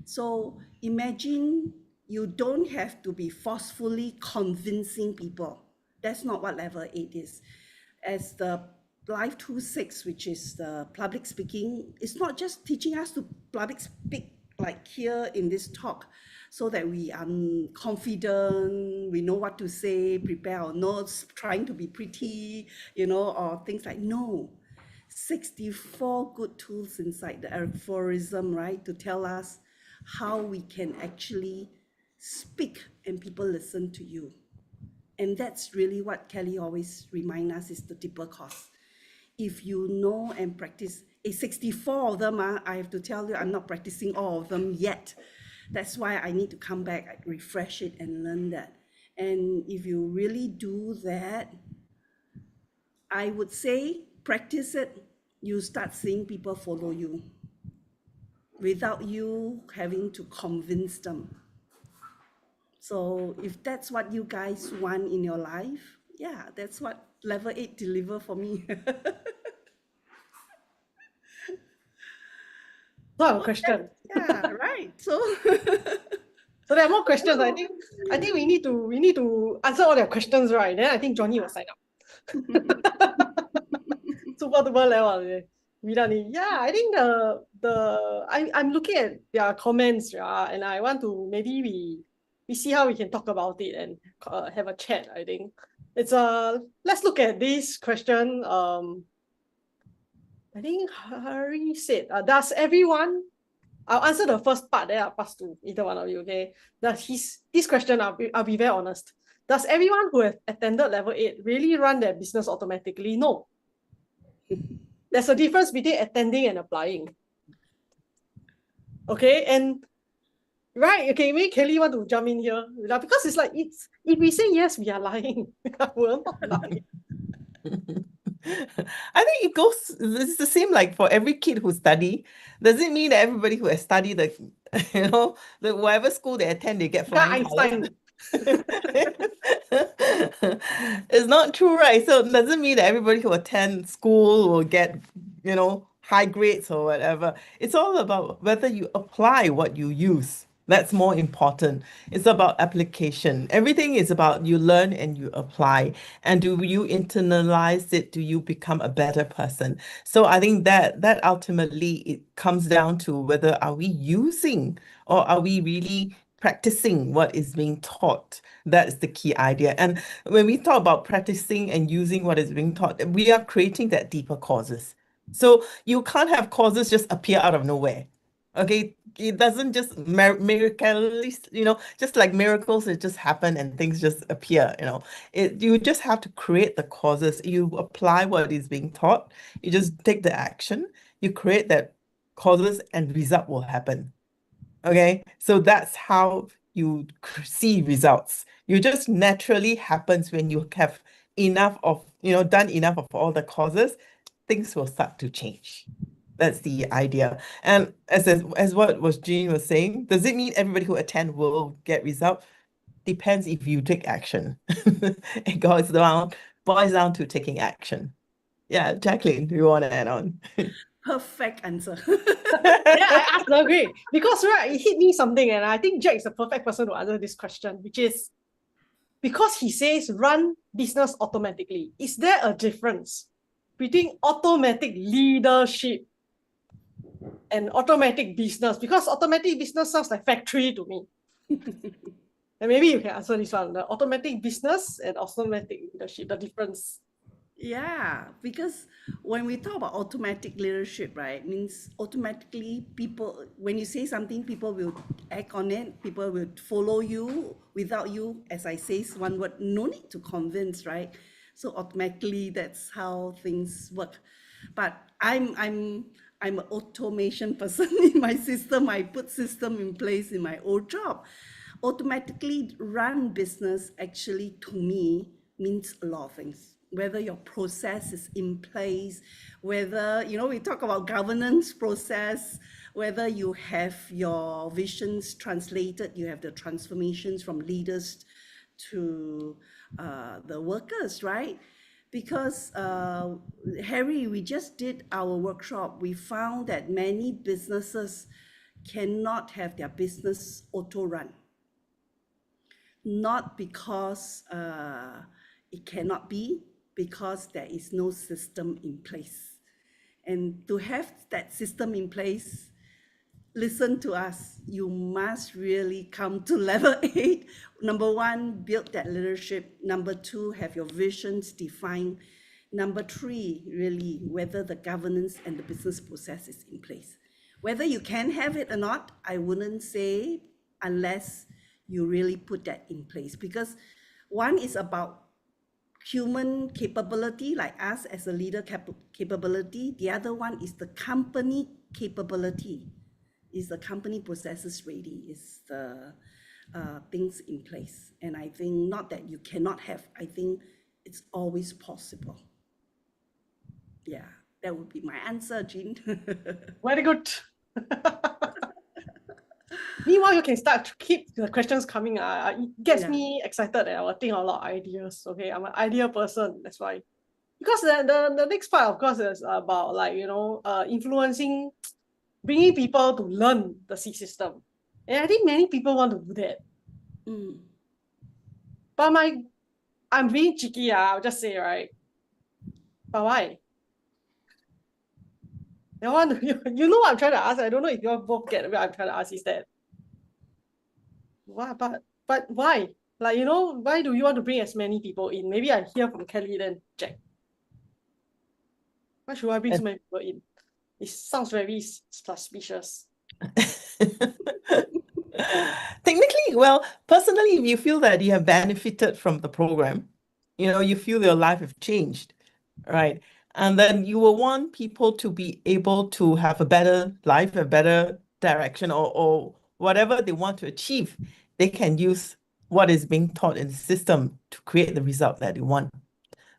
So imagine you don't have to be forcefully convincing people. That's not what level 8 is. As the Life 2.6, which is the public speaking, it's not just teaching us to public speak like here in this talk, so that we are confident, we know what to say, prepare our notes, trying to be pretty, or things like, no. 64 good tools inside the aphorism, right, to tell us how we can actually speak and people listen to you. And that's really what Kelly always reminds us, is the deeper cause. If you know and practice, 64 of them, I have to tell you, I'm not practicing all of them yet. That's why I need to come back, refresh it, and learn that. And if you really do that, I would say practice it, you start seeing people follow you without you having to convince them. So if that's what you guys want in your life, yeah, that's what level 8 deliver for me. So I have a question. Yeah, right. So So there are more questions. I think we need to answer all their questions, right? Then I think Johnny will sign up. Super duper level. Yeah, I think I'm looking at their comments, yeah, and I want to maybe we see how we can talk about it and have a chat. I think it's let's look at this question. I think Hari said, does everyone? I'll answer the first part, then I'll pass to either one of you. Okay? This question, I'll be very honest. Does everyone who have attended level 8 really run their business automatically? No. There's a difference between attending and applying. Okay, and right, okay, maybe Kelly want to jump in here, because it's like, if we say yes, we are lying. We're not lying. I think it's the same like for every kid who study. Does it mean that everybody who has studied the whatever school they attend, they get flying colors? It's not true, right? So it doesn't mean that everybody who attends school will get, high grades or whatever. It's all about whether you apply what you use. That's more important. It's about application. Everything is about you learn and you apply. And do you internalize it? Do you become a better person? So I think that ultimately it comes down to whether are we using or are we really practicing what is being taught. That is the key idea. And when we talk about practicing and using what is being taught, we are creating that deeper causes. So you can't have causes just appear out of nowhere. Okay, it doesn't just miraculously, just like miracles, it just happen and things just appear, you just have to create the causes. You apply what is being taught, you just take the action, you create that causes, and result will happen. Okay, so that's how you see results. You just naturally happens when you have enough of, done enough of all the causes, things will start to change. That's the idea. And as what Jean was saying, does it mean everybody who attend will get result? Depends if you take action. It boils down to taking action. Yeah, Jacqueline, do you want to add on? Perfect answer. Yeah, I agree. Because right, it hit me something, and I think Jack is the perfect person to answer this question, which is because he says run business automatically. Is there a difference between automatic leadership and automatic business? Because automatic business sounds like factory to me. And maybe you can answer this one: the automatic business and automatic leadership, the difference. Yeah, because when we talk about automatic leadership, right, means automatically people, when you say something, people will act on it, people will follow you without you, as I say one word, no need to convince, right? So automatically that's how things work. But I'm an automation person in my system. I put system in place in my old job. Automatically run business actually to me means a lot of things. Whether your process is in place, whether, we talk about governance process, whether you have your visions translated, you have the transformations from leaders to the workers, right? Because Harry, we just did our workshop. We found that many businesses cannot have their business auto run, not because it cannot be, because there is no system in place. And to have that system in place, listen to us, you must really come to level 8. Number 1, build that leadership. Number 2, have your visions defined. Number 3, really, whether the governance and the business process is in place. Whether you can have it or not, I wouldn't say, unless you really put that in place. Because one is about human capability, like us as a leader capability. The other one is the company capability. Is the company processes ready? Is the things in place? And I think not that you cannot have, I think it's always possible. Yeah, that would be my answer, Jean. Very good. Meanwhile, you can start to keep the questions coming. It gets me excited and I will think of a lot of ideas. Okay, I'm an idea person, that's why. Because the next part, of course, is about influencing, bringing people to learn the C system. And I think many people want to do that. But I'm being cheeky, I'll just say, right? But why? You know what I'm trying to ask? I don't know if you all both get what I'm trying to ask is that. Why? But why? Why do you want to bring as many people in? Maybe I hear from Kelly then Jack. Why should I bring so many people in? It sounds very suspicious. Technically, well, personally, if you feel that you have benefited from the program, you feel your life have changed, right? And then you will want people to be able to have a better life, a better direction, or whatever they want to achieve. They can use what is being taught in the system to create the result that they want.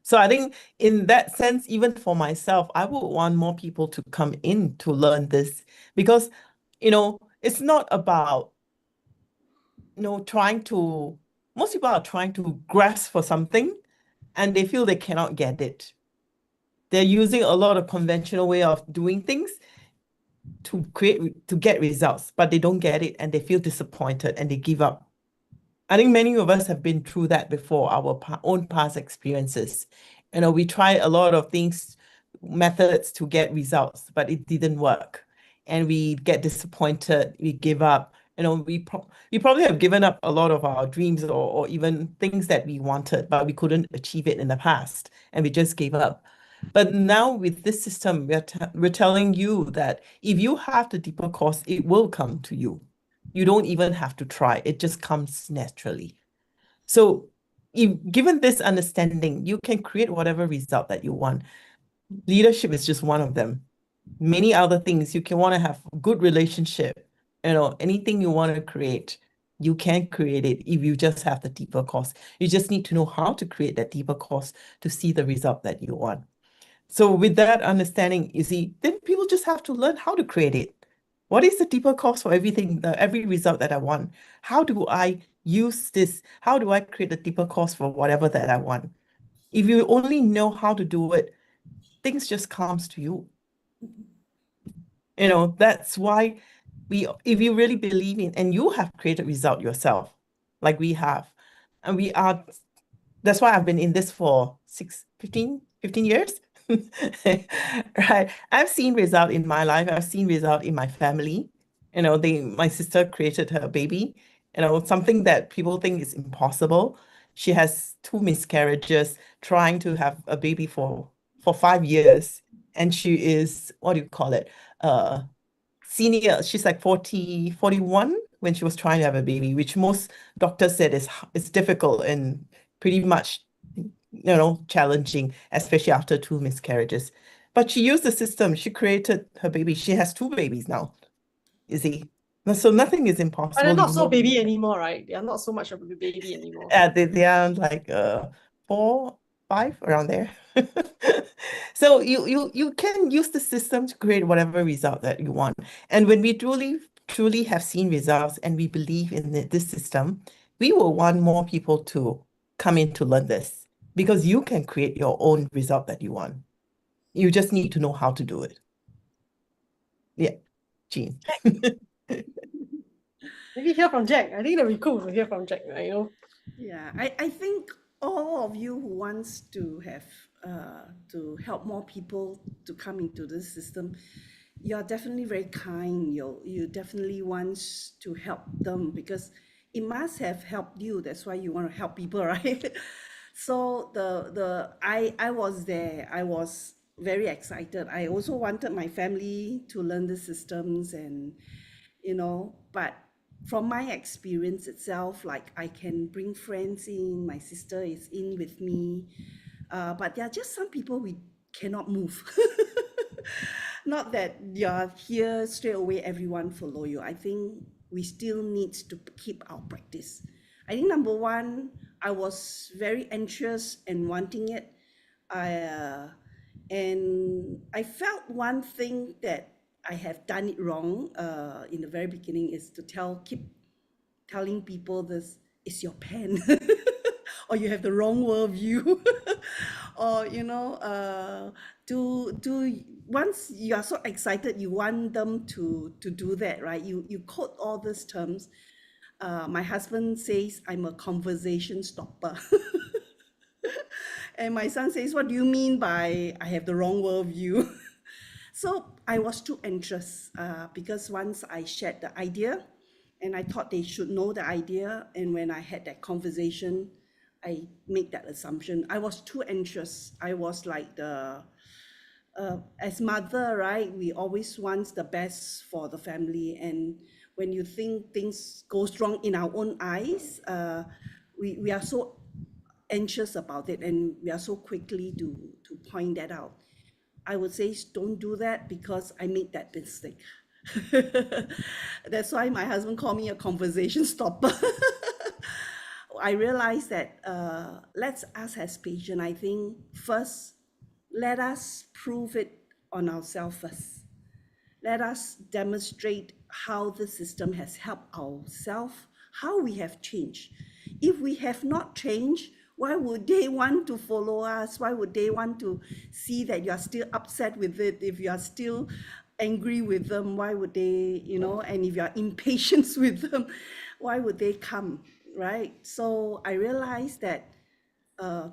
So I think in that sense, even for myself, I would want more people to come in to learn this because, it's not about, most people are trying to grasp for something and they feel they cannot get it. They're using a lot of conventional way of doing things to get results, but they don't get it and they feel disappointed and they give up. I think many of us have been through that before, our own past experiences. We try a lot of things, methods to get results, but it didn't work. And we get disappointed, we give up. We probably have given up a lot of our dreams or even things that we wanted, but we couldn't achieve it in the past, and we just gave up. But now with this system, we're telling you that if you have the deeper course, it will come to you. You don't even have to try. It just comes naturally. So given this understanding, you can create whatever result that you want. Leadership is just one of them. Many other things. You can want to have a good relationship. Anything you want to create, you can create it if you just have the deeper course. You just need to know how to create that deeper course to see the result that you want. So with that understanding, you see, then people just have to learn how to create it. What is the deeper course for everything, every result that I want? How do I use this? How do I create a deeper course for whatever that I want? If you only know how to do it, things just comes to you. That's why if you really believe in, and you have created result yourself, like we have, and that's why I've been in this for 15 years. Right. I've seen result in my life. I've seen result in my family. My sister created her baby, something that people think is impossible. She has 2 miscarriages, trying to have a baby for 5 years. And she is, what do you call it? Senior, she's like 41 when she was trying to have a baby, which most doctors said is difficult and pretty much, challenging, especially after 2 miscarriages. But she used the system. She created her baby. She has 2 babies now, you see. So nothing is But they're impossible. not You so know, baby anymore, right? They are not so much of a baby anymore. they are like 4, 5 around there. So you can use the system to create whatever result that you want. And when we truly have seen results and we believe in this system, we will want more people to come in to learn this, because you can create your own result that you want. You just need to know how to do it. Yeah, Jean. Maybe hear from Jack. I think that'd be cool to hear from Jack, right? Yeah, I think all of you who wants to have to help more people to come into this system, you're definitely very kind. You definitely wants to help them because it must have helped you. That's why you want to help people, right? So I was there. I was very excited. I also wanted my family to learn the systems and but from my experience itself, like I can bring friends in, my sister is in with me, but there are just some people we cannot move. Not that you're here straight away, everyone follow you. I think we still need to keep our practice. I think number one, I was very anxious and wanting it. And I felt one thing that I have done it wrong in the very beginning is to keep telling people this is your pen, or you have the wrong worldview, or to once you are so excited, you want them to do that, right? You quote all these terms. My husband says I'm a conversation stopper. And my son says, what do you mean by I have the wrong worldview? So I was too anxious because once I shared the idea and I thought they should know the idea, and when I had that conversation, I made that assumption. I was too anxious. I was like as mother, right? We always want the best for the family. And when you think things go wrong in our own eyes, we are so anxious about it and we are so quickly to point that out. I would say don't do that because I made that mistake. That's why my husband called me a conversation stopper. I realized that let's us as patient. I think first, let us prove it on ourselves first. Let us demonstrate how the system has helped ourselves, how we have changed. If we have not changed, why would they want to follow us? Why would they want to see that you are still upset with it? If you are still angry with them, why would they, and if you are impatient with them, why would they come, right? So I realized that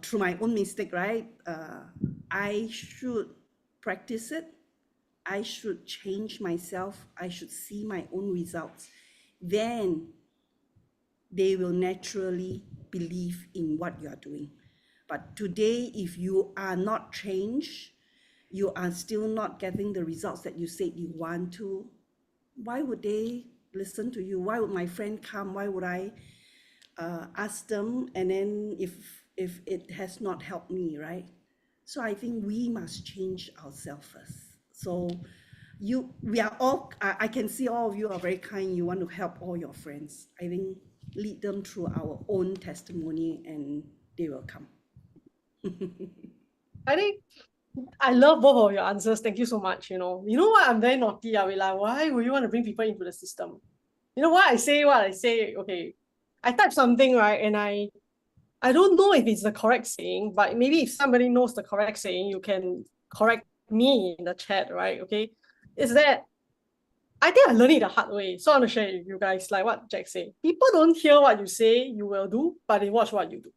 through my own mistake, right? I should practice it. I should change myself. I should see my own results. Then they will naturally believe in what you are doing. But today, if you are not changed, you are still not getting the results that you said you want to, why would they listen to you? Why would my friend come? Why would I ask them? And then if it has not helped me, right? So I think we must change ourselves first. So we are all, I can see all of you are very kind. You want to help all your friends. I think lead them through our own testimony and they will come. I think I love both of your answers. Thank you so much. You know what? I'm very naughty. I'll be like, why would you want to bring people into the system? You know what I say? Okay, I type something, right? And I don't know if it's the correct saying, but maybe if somebody knows the correct saying, you can correct me in the chat, right? Okay, is that I think I learned it the hard way. So I want to share with you guys, like what Jack said. People don't hear what you say, you will do, but they watch what you do.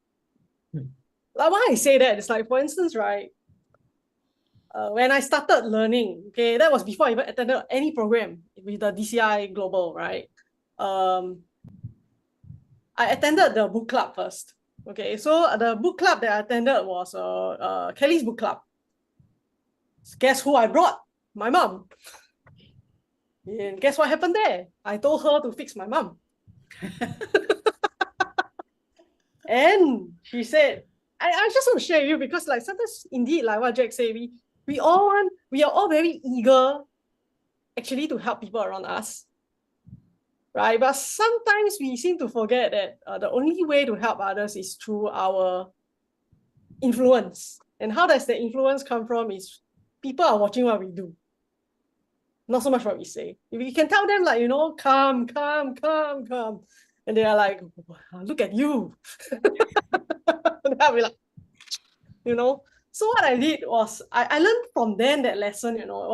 Like why I say that, it's like, for instance, right? When I started learning, okay, that was before I even attended any program with the DCI Global, right? I attended the book club first. Okay, so the book club that I attended was Kelly's book club. Guess who I brought? My mom. And guess what happened there? I told her to fix my mom. And she said, I just want to share with you because like sometimes indeed, like what Jack said, we are all very eager actually to help people around us. Right? But sometimes we seem to forget that the only way to help others is through our influence. And how does the influence come from is people are watching what we do. Not so much what we say. If we can tell them, like, you know, come. And they are like, look at you. And I'll be like, you know. So what I did was, I learned from then that lesson, you know, it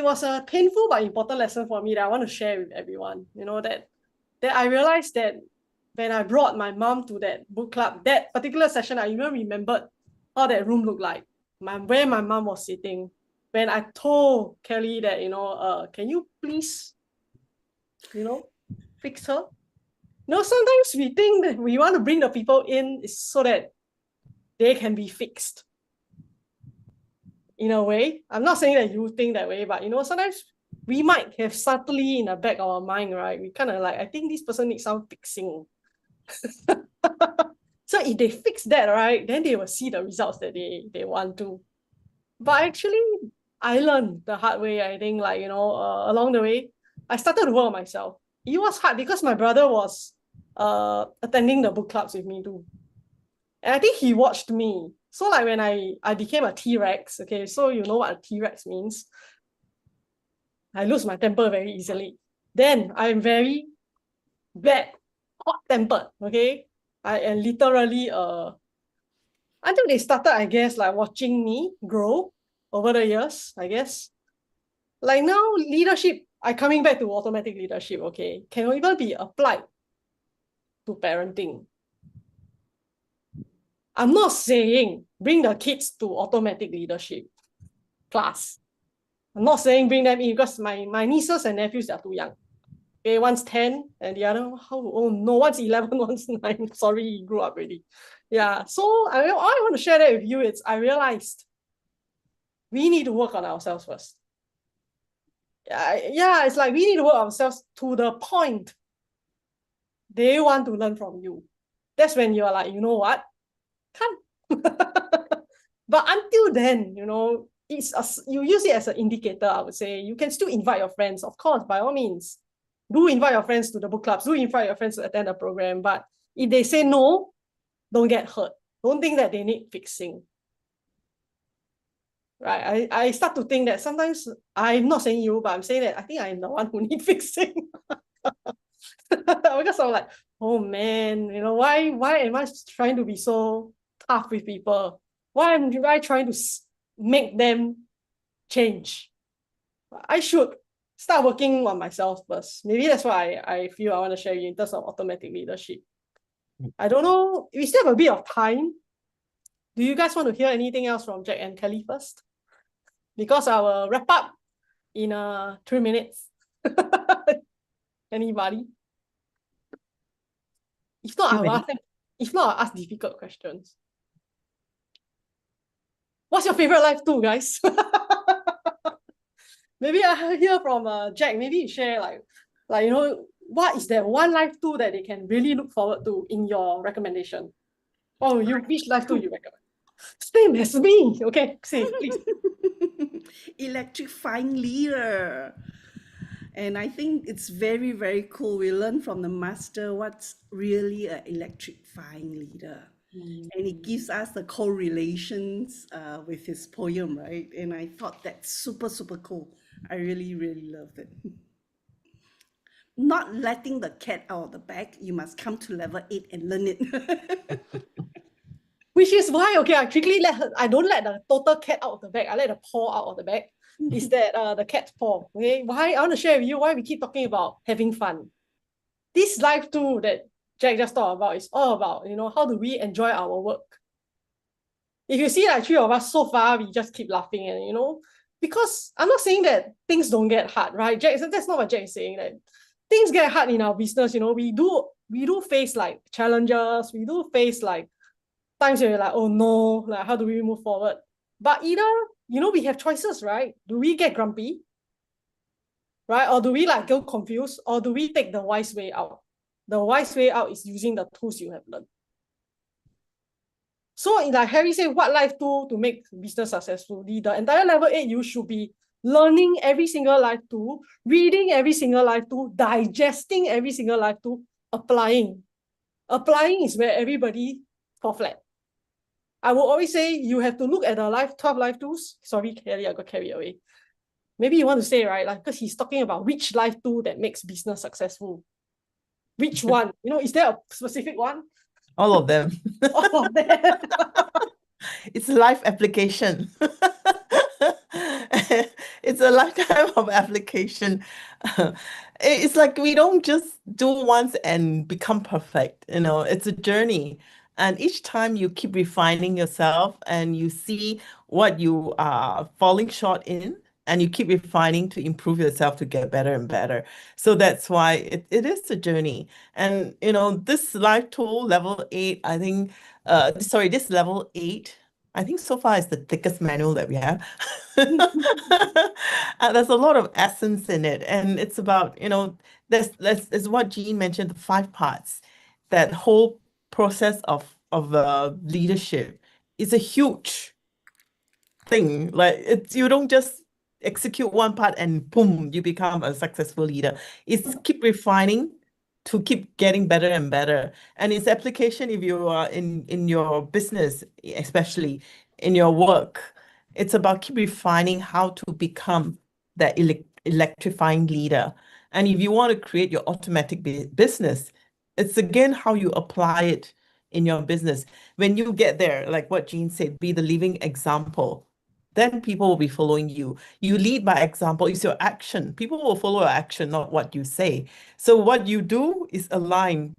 was a painful but important lesson for me that I want to share with everyone. You know, that I realized that when I brought my mom to that book club, that particular session, I even remembered how that room looked like, where my mom was sitting. When I told Kelly that, you know, can you please, you know, fix her? You know, sometimes we think that we want to bring the people in so that they can be fixed. In a way, I'm not saying that you think that way, but you know, sometimes we might have subtly in the back of our mind, right? We kind of like, I think this person needs some fixing. So if they fix that, right, then they will see the results that they want to. But actually, I learned the hard way, I think, like, you know, along the way, I started to work on myself. It was hard because my brother was attending the book clubs with me too. And I think he watched me. So like when I became a T-Rex, okay, so you know what a T-Rex means. I lose my temper very easily. Then I'm very bad, hot-tempered, okay? I am literally, until they started, I guess, like watching me grow over the years, I guess. Like now, leadership, I'm coming back to automatic leadership, okay, can even be applied to parenting. I'm not saying bring the kids to automatic leadership class. I'm not saying bring them in because my nieces and nephews are too young. Okay, one's 10 and the other, one's 11, one's 9. Sorry, he grew up already. Yeah, so all I want to share that with you is I realized we need to work on ourselves first. Yeah, it's like we need to work on ourselves to the point they want to learn from you. That's when you're like, you know what? Come. But until then, you know, you use it as an indicator, I would say. You can still invite your friends, of course, by all means. Do invite your friends to the book clubs. Do invite your friends to attend the program. But if they say no, don't get hurt. Don't think that they need fixing. Right? I start to think that sometimes, I'm not saying you, but I'm saying that I think I'm the one who needs fixing. Because I'm like, oh man, you know, why am I trying to be so tough with people? Why am I trying to make them change? I should start working on myself first. Maybe that's why I feel I want to share you in terms of automatic leadership. I don't know. We still have a bit of time. Do you guys want to hear anything else from Jack and Kelly first? Because I will wrap up in 3 minutes. Anybody? If not, I'll ask difficult questions. What's your favorite life tool, guys? Maybe I hear from Jack. Maybe you share like you know, what is that one life tool that they can really look forward to in your recommendation? Oh, which life tool you recommend? Same as me. Okay, say please. Electrifying leader. And I think it's very, very cool. We learn from the master what's really an electrifying leader. And it gives us the correlations with his poem, right? And I thought that's super, super cool. I really, really loved it. Not letting the cat out of the bag. You must come to level 8 and learn it. Which is why, okay, I don't let the total cat out of the bag. I let the paw out of the bag. is that the cat's paw. Okay, why I want to share with you why we keep talking about having fun. This life tool that Jack just talked about is all about, how do we enjoy our work? If you see like three of us so far, we just keep laughing and because I'm not saying that things don't get hard, right? Jack, that's not what Jack is saying. That things get hard in our business, we do face like challenges, we do face like times where you're like, oh no, like how do we move forward? But either, we have choices, right? Do we get grumpy? Right? Or do we like go confused? Or do we take the wise way out? The wise way out is using the tools you have learned. So like Harry said, what life tool to make business successfully? The entire level 8, you should be learning every single life tool, reading every single life tool, digesting every single life tool, applying. Applying is where everybody fall flat. I will always say you have to look at the 12 life tools. Sorry, Kelly, I got carried away. Maybe you want to say, right, like, because he's talking about which life tool that makes business successful. Which one? Is there a specific one? All of them. All of them. It's life application. It's a lifetime of application. It's like we don't just do once and become perfect. It's a journey. And each time you keep refining yourself and you see what you are falling short in, and you keep refining to improve yourself to get better and better. So that's why it is a journey. And, this life tool, level 8, I think, this level 8, I think so far is the thickest manual that we have. There's a lot of essence in it. And it's about, there's what Jean mentioned, the 5 parts. That whole process of leadership is a huge thing. Like you don't just execute one part and boom, you become a successful leader. It's keep refining to keep getting better and better. And its application, if you are in your business, especially in your work, it's about keep refining how to become that electrifying leader. And if you want to create your automatic business, it's again how you apply it in your business. When you get there, like what Jean said, be the living example, then people will be following you. You lead by example. It's your action. People will follow your action, not what you say. So what you do is align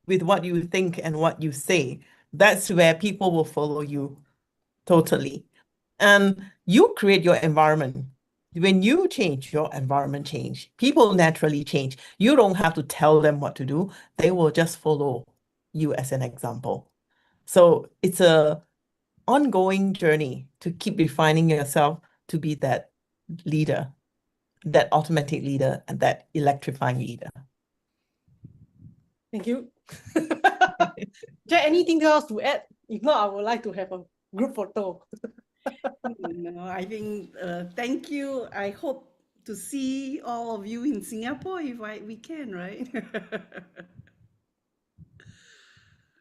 with what you think and what you say. That's where people will follow you totally. And you create your environment. When you change, your environment change. People naturally change. You don't have to tell them what to do. They will just follow you as an example. So it's a ongoing journey to keep refining yourself to be that leader, that automatic leader, and that electrifying leader. Thank you. Jack, anything else to add? If not, I would like to have a group photo. No, I think thank you. I hope to see all of you in Singapore if we can, right?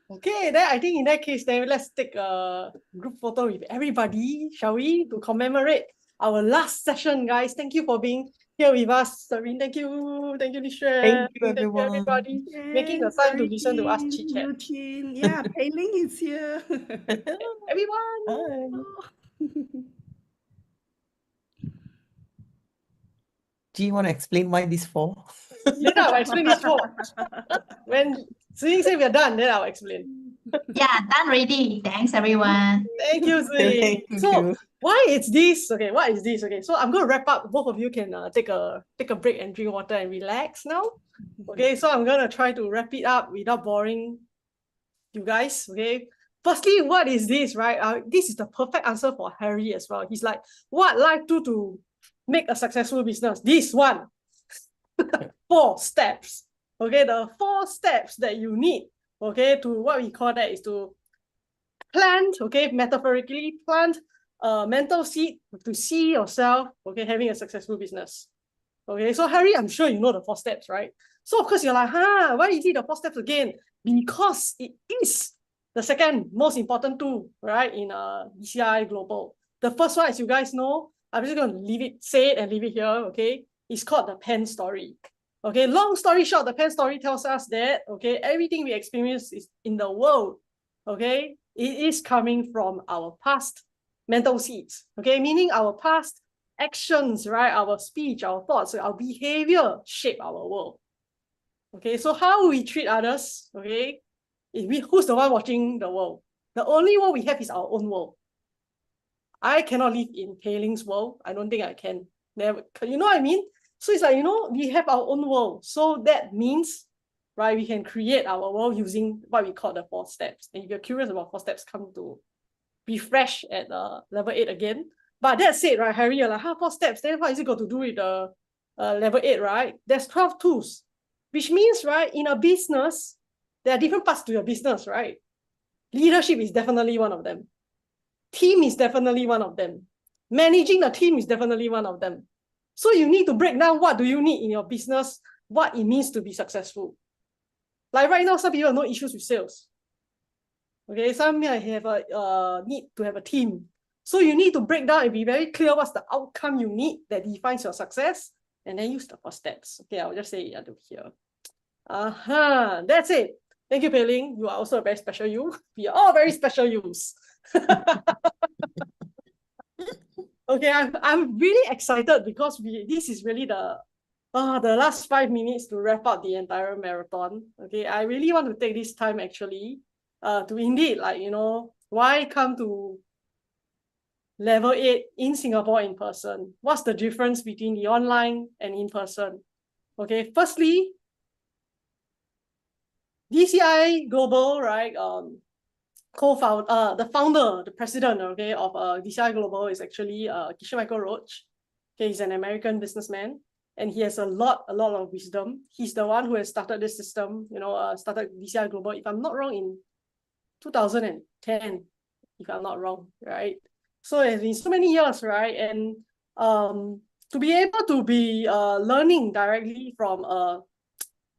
Okay, then I think in that case, then let's take a group photo with everybody, shall we? To commemorate our last session, guys. Thank you for being here with us. Serene, thank you. Thank you, Lishan. Thank you, Thank you, everyone. everybody. Making the time to listen to us chit chat. Eugene. Yeah, Pei Ling is here. Everyone. Bye. Do you want to explain why these 4? Yeah, I'll explain this 4. When Sing say we're done, then I'll explain. Yeah, done already. Thanks, everyone. Thank you, Sing. Thank So, you. why is this? Okay, what is this? Okay, so I'm going to wrap up. Both of you can take a break and drink water and relax now. Okay, so I'm going to try to wrap it up without boring you guys. Okay, firstly, what is this, right? This is the perfect answer for Harry as well. He's like, what life do to make a successful business? This one. 4 steps. Okay, the 4 steps that you need, okay, to what we call that is to plant, okay, metaphorically plant a mental seed to see yourself, okay, having a successful business. Okay, so Harry, I'm sure you know the 4 steps, right? So of course you're like, why is it the 4 steps again? Because it is the second most important tool, right, in BCI Global. The first one, as you guys know, I'm just going to say it and leave it here, okay? It's called the PEN story. Okay, long story short, the PEN story tells us that, okay, everything we experience is in the world, okay, it is coming from our past mental seeds, okay, meaning our past actions, right? Our speech, our thoughts, our behavior shape our world. Okay, so how we treat others, okay? Who's the one watching the world? The only world we have is our own world. I cannot live in Pei Ling's world. I don't think I can. Never, you know what I mean? So it's like, we have our own world. So that means, right, we can create our world using what we call the 4 steps. And if you're curious about 4 steps, come to refresh at level 8 again. But that said, right, Harry, you're like, 4 steps, then what is it got to do with the level 8, right? There's 12 tools, which means, right, in a business, there are different parts to your business, right? Leadership is definitely one of them. Team is definitely one of them. Managing the team is definitely one of them. So you need to break down what do you need in your business, what it means to be successful. Like right now, some people have no issues with sales. Okay, some might have a need to have a team. So you need to break down and be very clear what's the outcome you need that defines your success, and then use the 4 steps. Okay, I'll just say it under here. That's it. Thank you, Pei Ling. You are also a very special you. We are all very special yous. Okay, I'm really excited because this is really the last 5 minutes to wrap up the entire marathon. Okay, I really want to take this time actually to indeed, like, why come to level 8 in Singapore in person? What's the difference between the online and in person? Okay, firstly, DCI Global, right? The founder, the president, okay, of DCI Global is actually Kishan Michael Roach. Okay, he's an American businessman, and he has a lot of wisdom. He's the one who has started this system, started DCI Global, if I'm not wrong, in 2010, if I'm not wrong, right? So it's been so many years, right? And to be able to be learning directly from a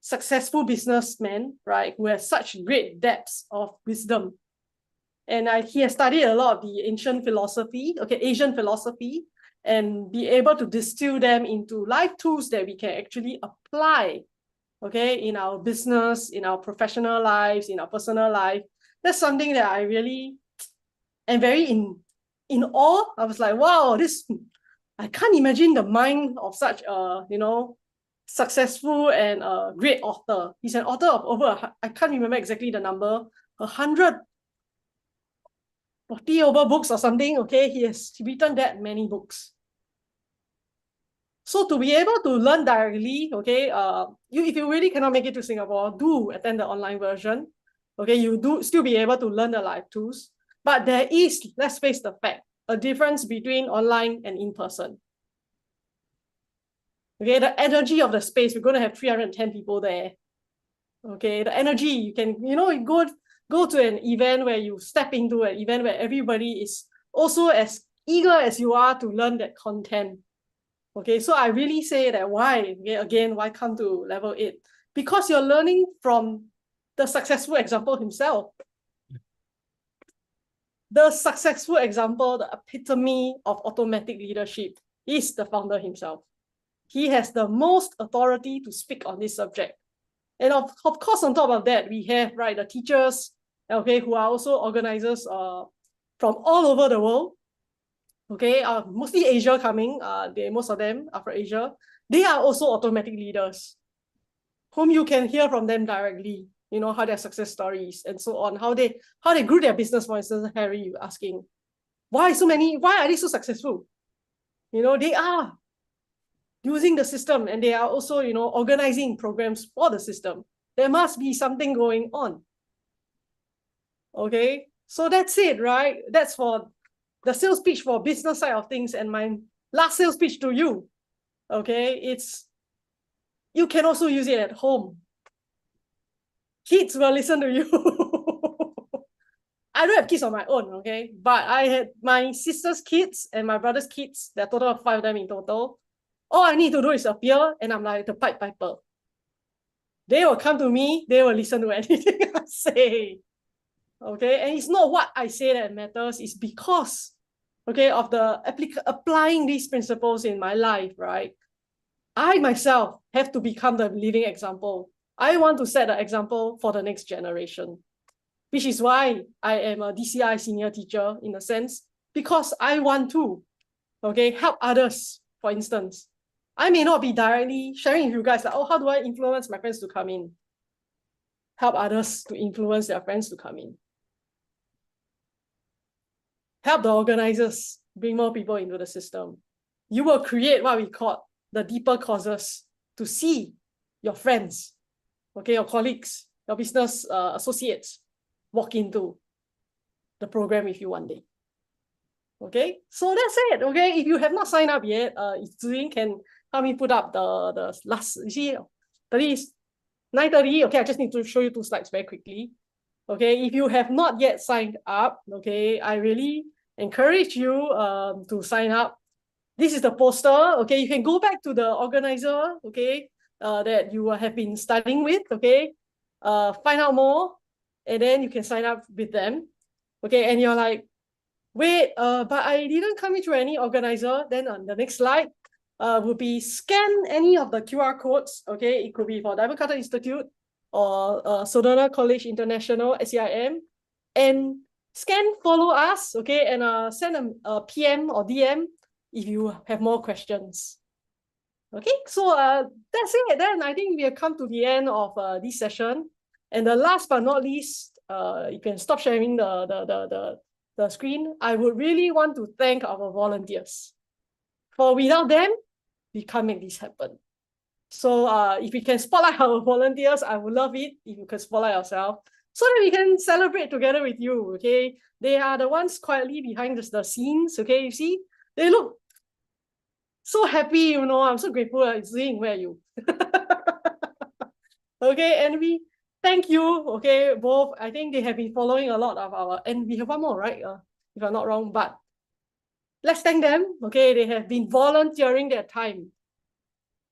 successful businessman, right, who has such great depths of wisdom. And he has studied a lot of the Asian philosophy, and be able to distill them into life tools that we can actually apply, okay, in our business, in our professional lives, in our personal life. That's something that I really am very in awe. I was like, wow, I can't imagine the mind of such a, successful and great author. He's an author of over, I can't remember exactly the number, 140 over books or something. Okay, he has written that many books. So to be able to learn directly, okay, if you really cannot make it to Singapore, do attend the online version. Okay, you do still be able to learn the live tools. But there is, let's face the fact, a difference between online and in person. Okay, the energy of the space, we're going to have 310 people there. Okay, the energy, you can, you go to an event where you step into an event where everybody is also as eager as you are to learn that content. Okay, so I really say that why come to level 8? Because you're learning from the successful example himself. The successful example, the epitome of automatic leadership is the founder himself. He has the most authority to speak on this subject. And of course, on top of that, we have, right, the teachers, okay, who are also organizers from all over the world. Okay, mostly Asia coming, most of them are from Asia. They are also automatic leaders, whom you can hear from them directly, how their success stories and so on, how they grew their business. For instance, Harry, you asking, why are they so successful? They are using the system, and they are also, organizing programs for the system. There must be something going on. Okay, so that's it, right? That's for the sales pitch for business side of things. And my last sales pitch to you, okay, you can also use it at home. Kids will listen to you. I don't have kids on my own, okay, but I had my sister's kids and my brother's kids. There are a total of 5 of them in total. All I need to do is appear, and I'm like the Pied Piper. They will come to me, they will listen to anything I say. Okay, and it's not what I say that matters, it's because, okay, of the applying these principles in my life, right? I myself have to become the living example. I want to set an example for the next generation, which is why I am a DCI senior teacher in a sense, because I want to. Okay, help others, for instance. I may not be directly sharing with you guys like, oh, how do I influence my friends to come in? Help others to influence their friends to come in. Help the organizers bring more people into the system. You will create what we call the deeper causes to see your friends, okay, your colleagues, your business associates walk into the program with you one day. Okay, so that's it. Okay, if you have not signed up yet, if Ziying can help me put up the last, you see, 9:30. Okay, I just need to show you 2 slides very quickly. Okay, if you have not yet signed up, okay, I really encourage you to sign up. This is the poster. Okay, you can go back to the organizer, okay, that you have been studying with, okay, find out more, and then you can sign up with them. Okay, and you're like, wait, but I didn't come in through any organizer. Then on the next slide, would be scan any of the QR codes. Okay, it could be for Diamond Cutter Institute or Sedona College International, SCIM, and scan follow us. Okay, and send a PM or DM if you have more questions. Okay, so that's it. Then I think we have come to the end of this session. And the last but not least, you can stop sharing the screen. I would really want to thank our volunteers. For without them, we can't make this happen. So if we can spotlight our volunteers, I would love it if you can spotlight yourself so that we can celebrate together with you, okay? They are the ones quietly behind the scenes, okay? You see, they look so happy, you know, I'm so grateful it's Ziying, where are you? Okay, and we thank you, okay, both. I think they have been following a lot of our, and we have one more, right? If I'm not wrong, but let's thank them, okay? They have been volunteering their time.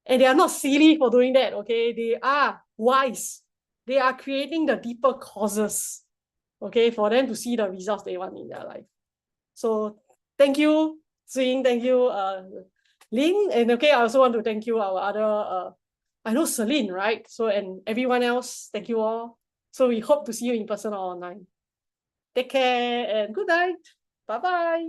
And they are not silly for doing that, okay? They are wise. They are creating the deeper causes, okay, for them to see the results they want in their life. So thank you, Ziying, thank you, Lin, and okay, I also want to thank you, our other, I know Celine, right? So, and everyone else, thank you all. So we hope to see you in person or online. Take care and good night. Bye-bye.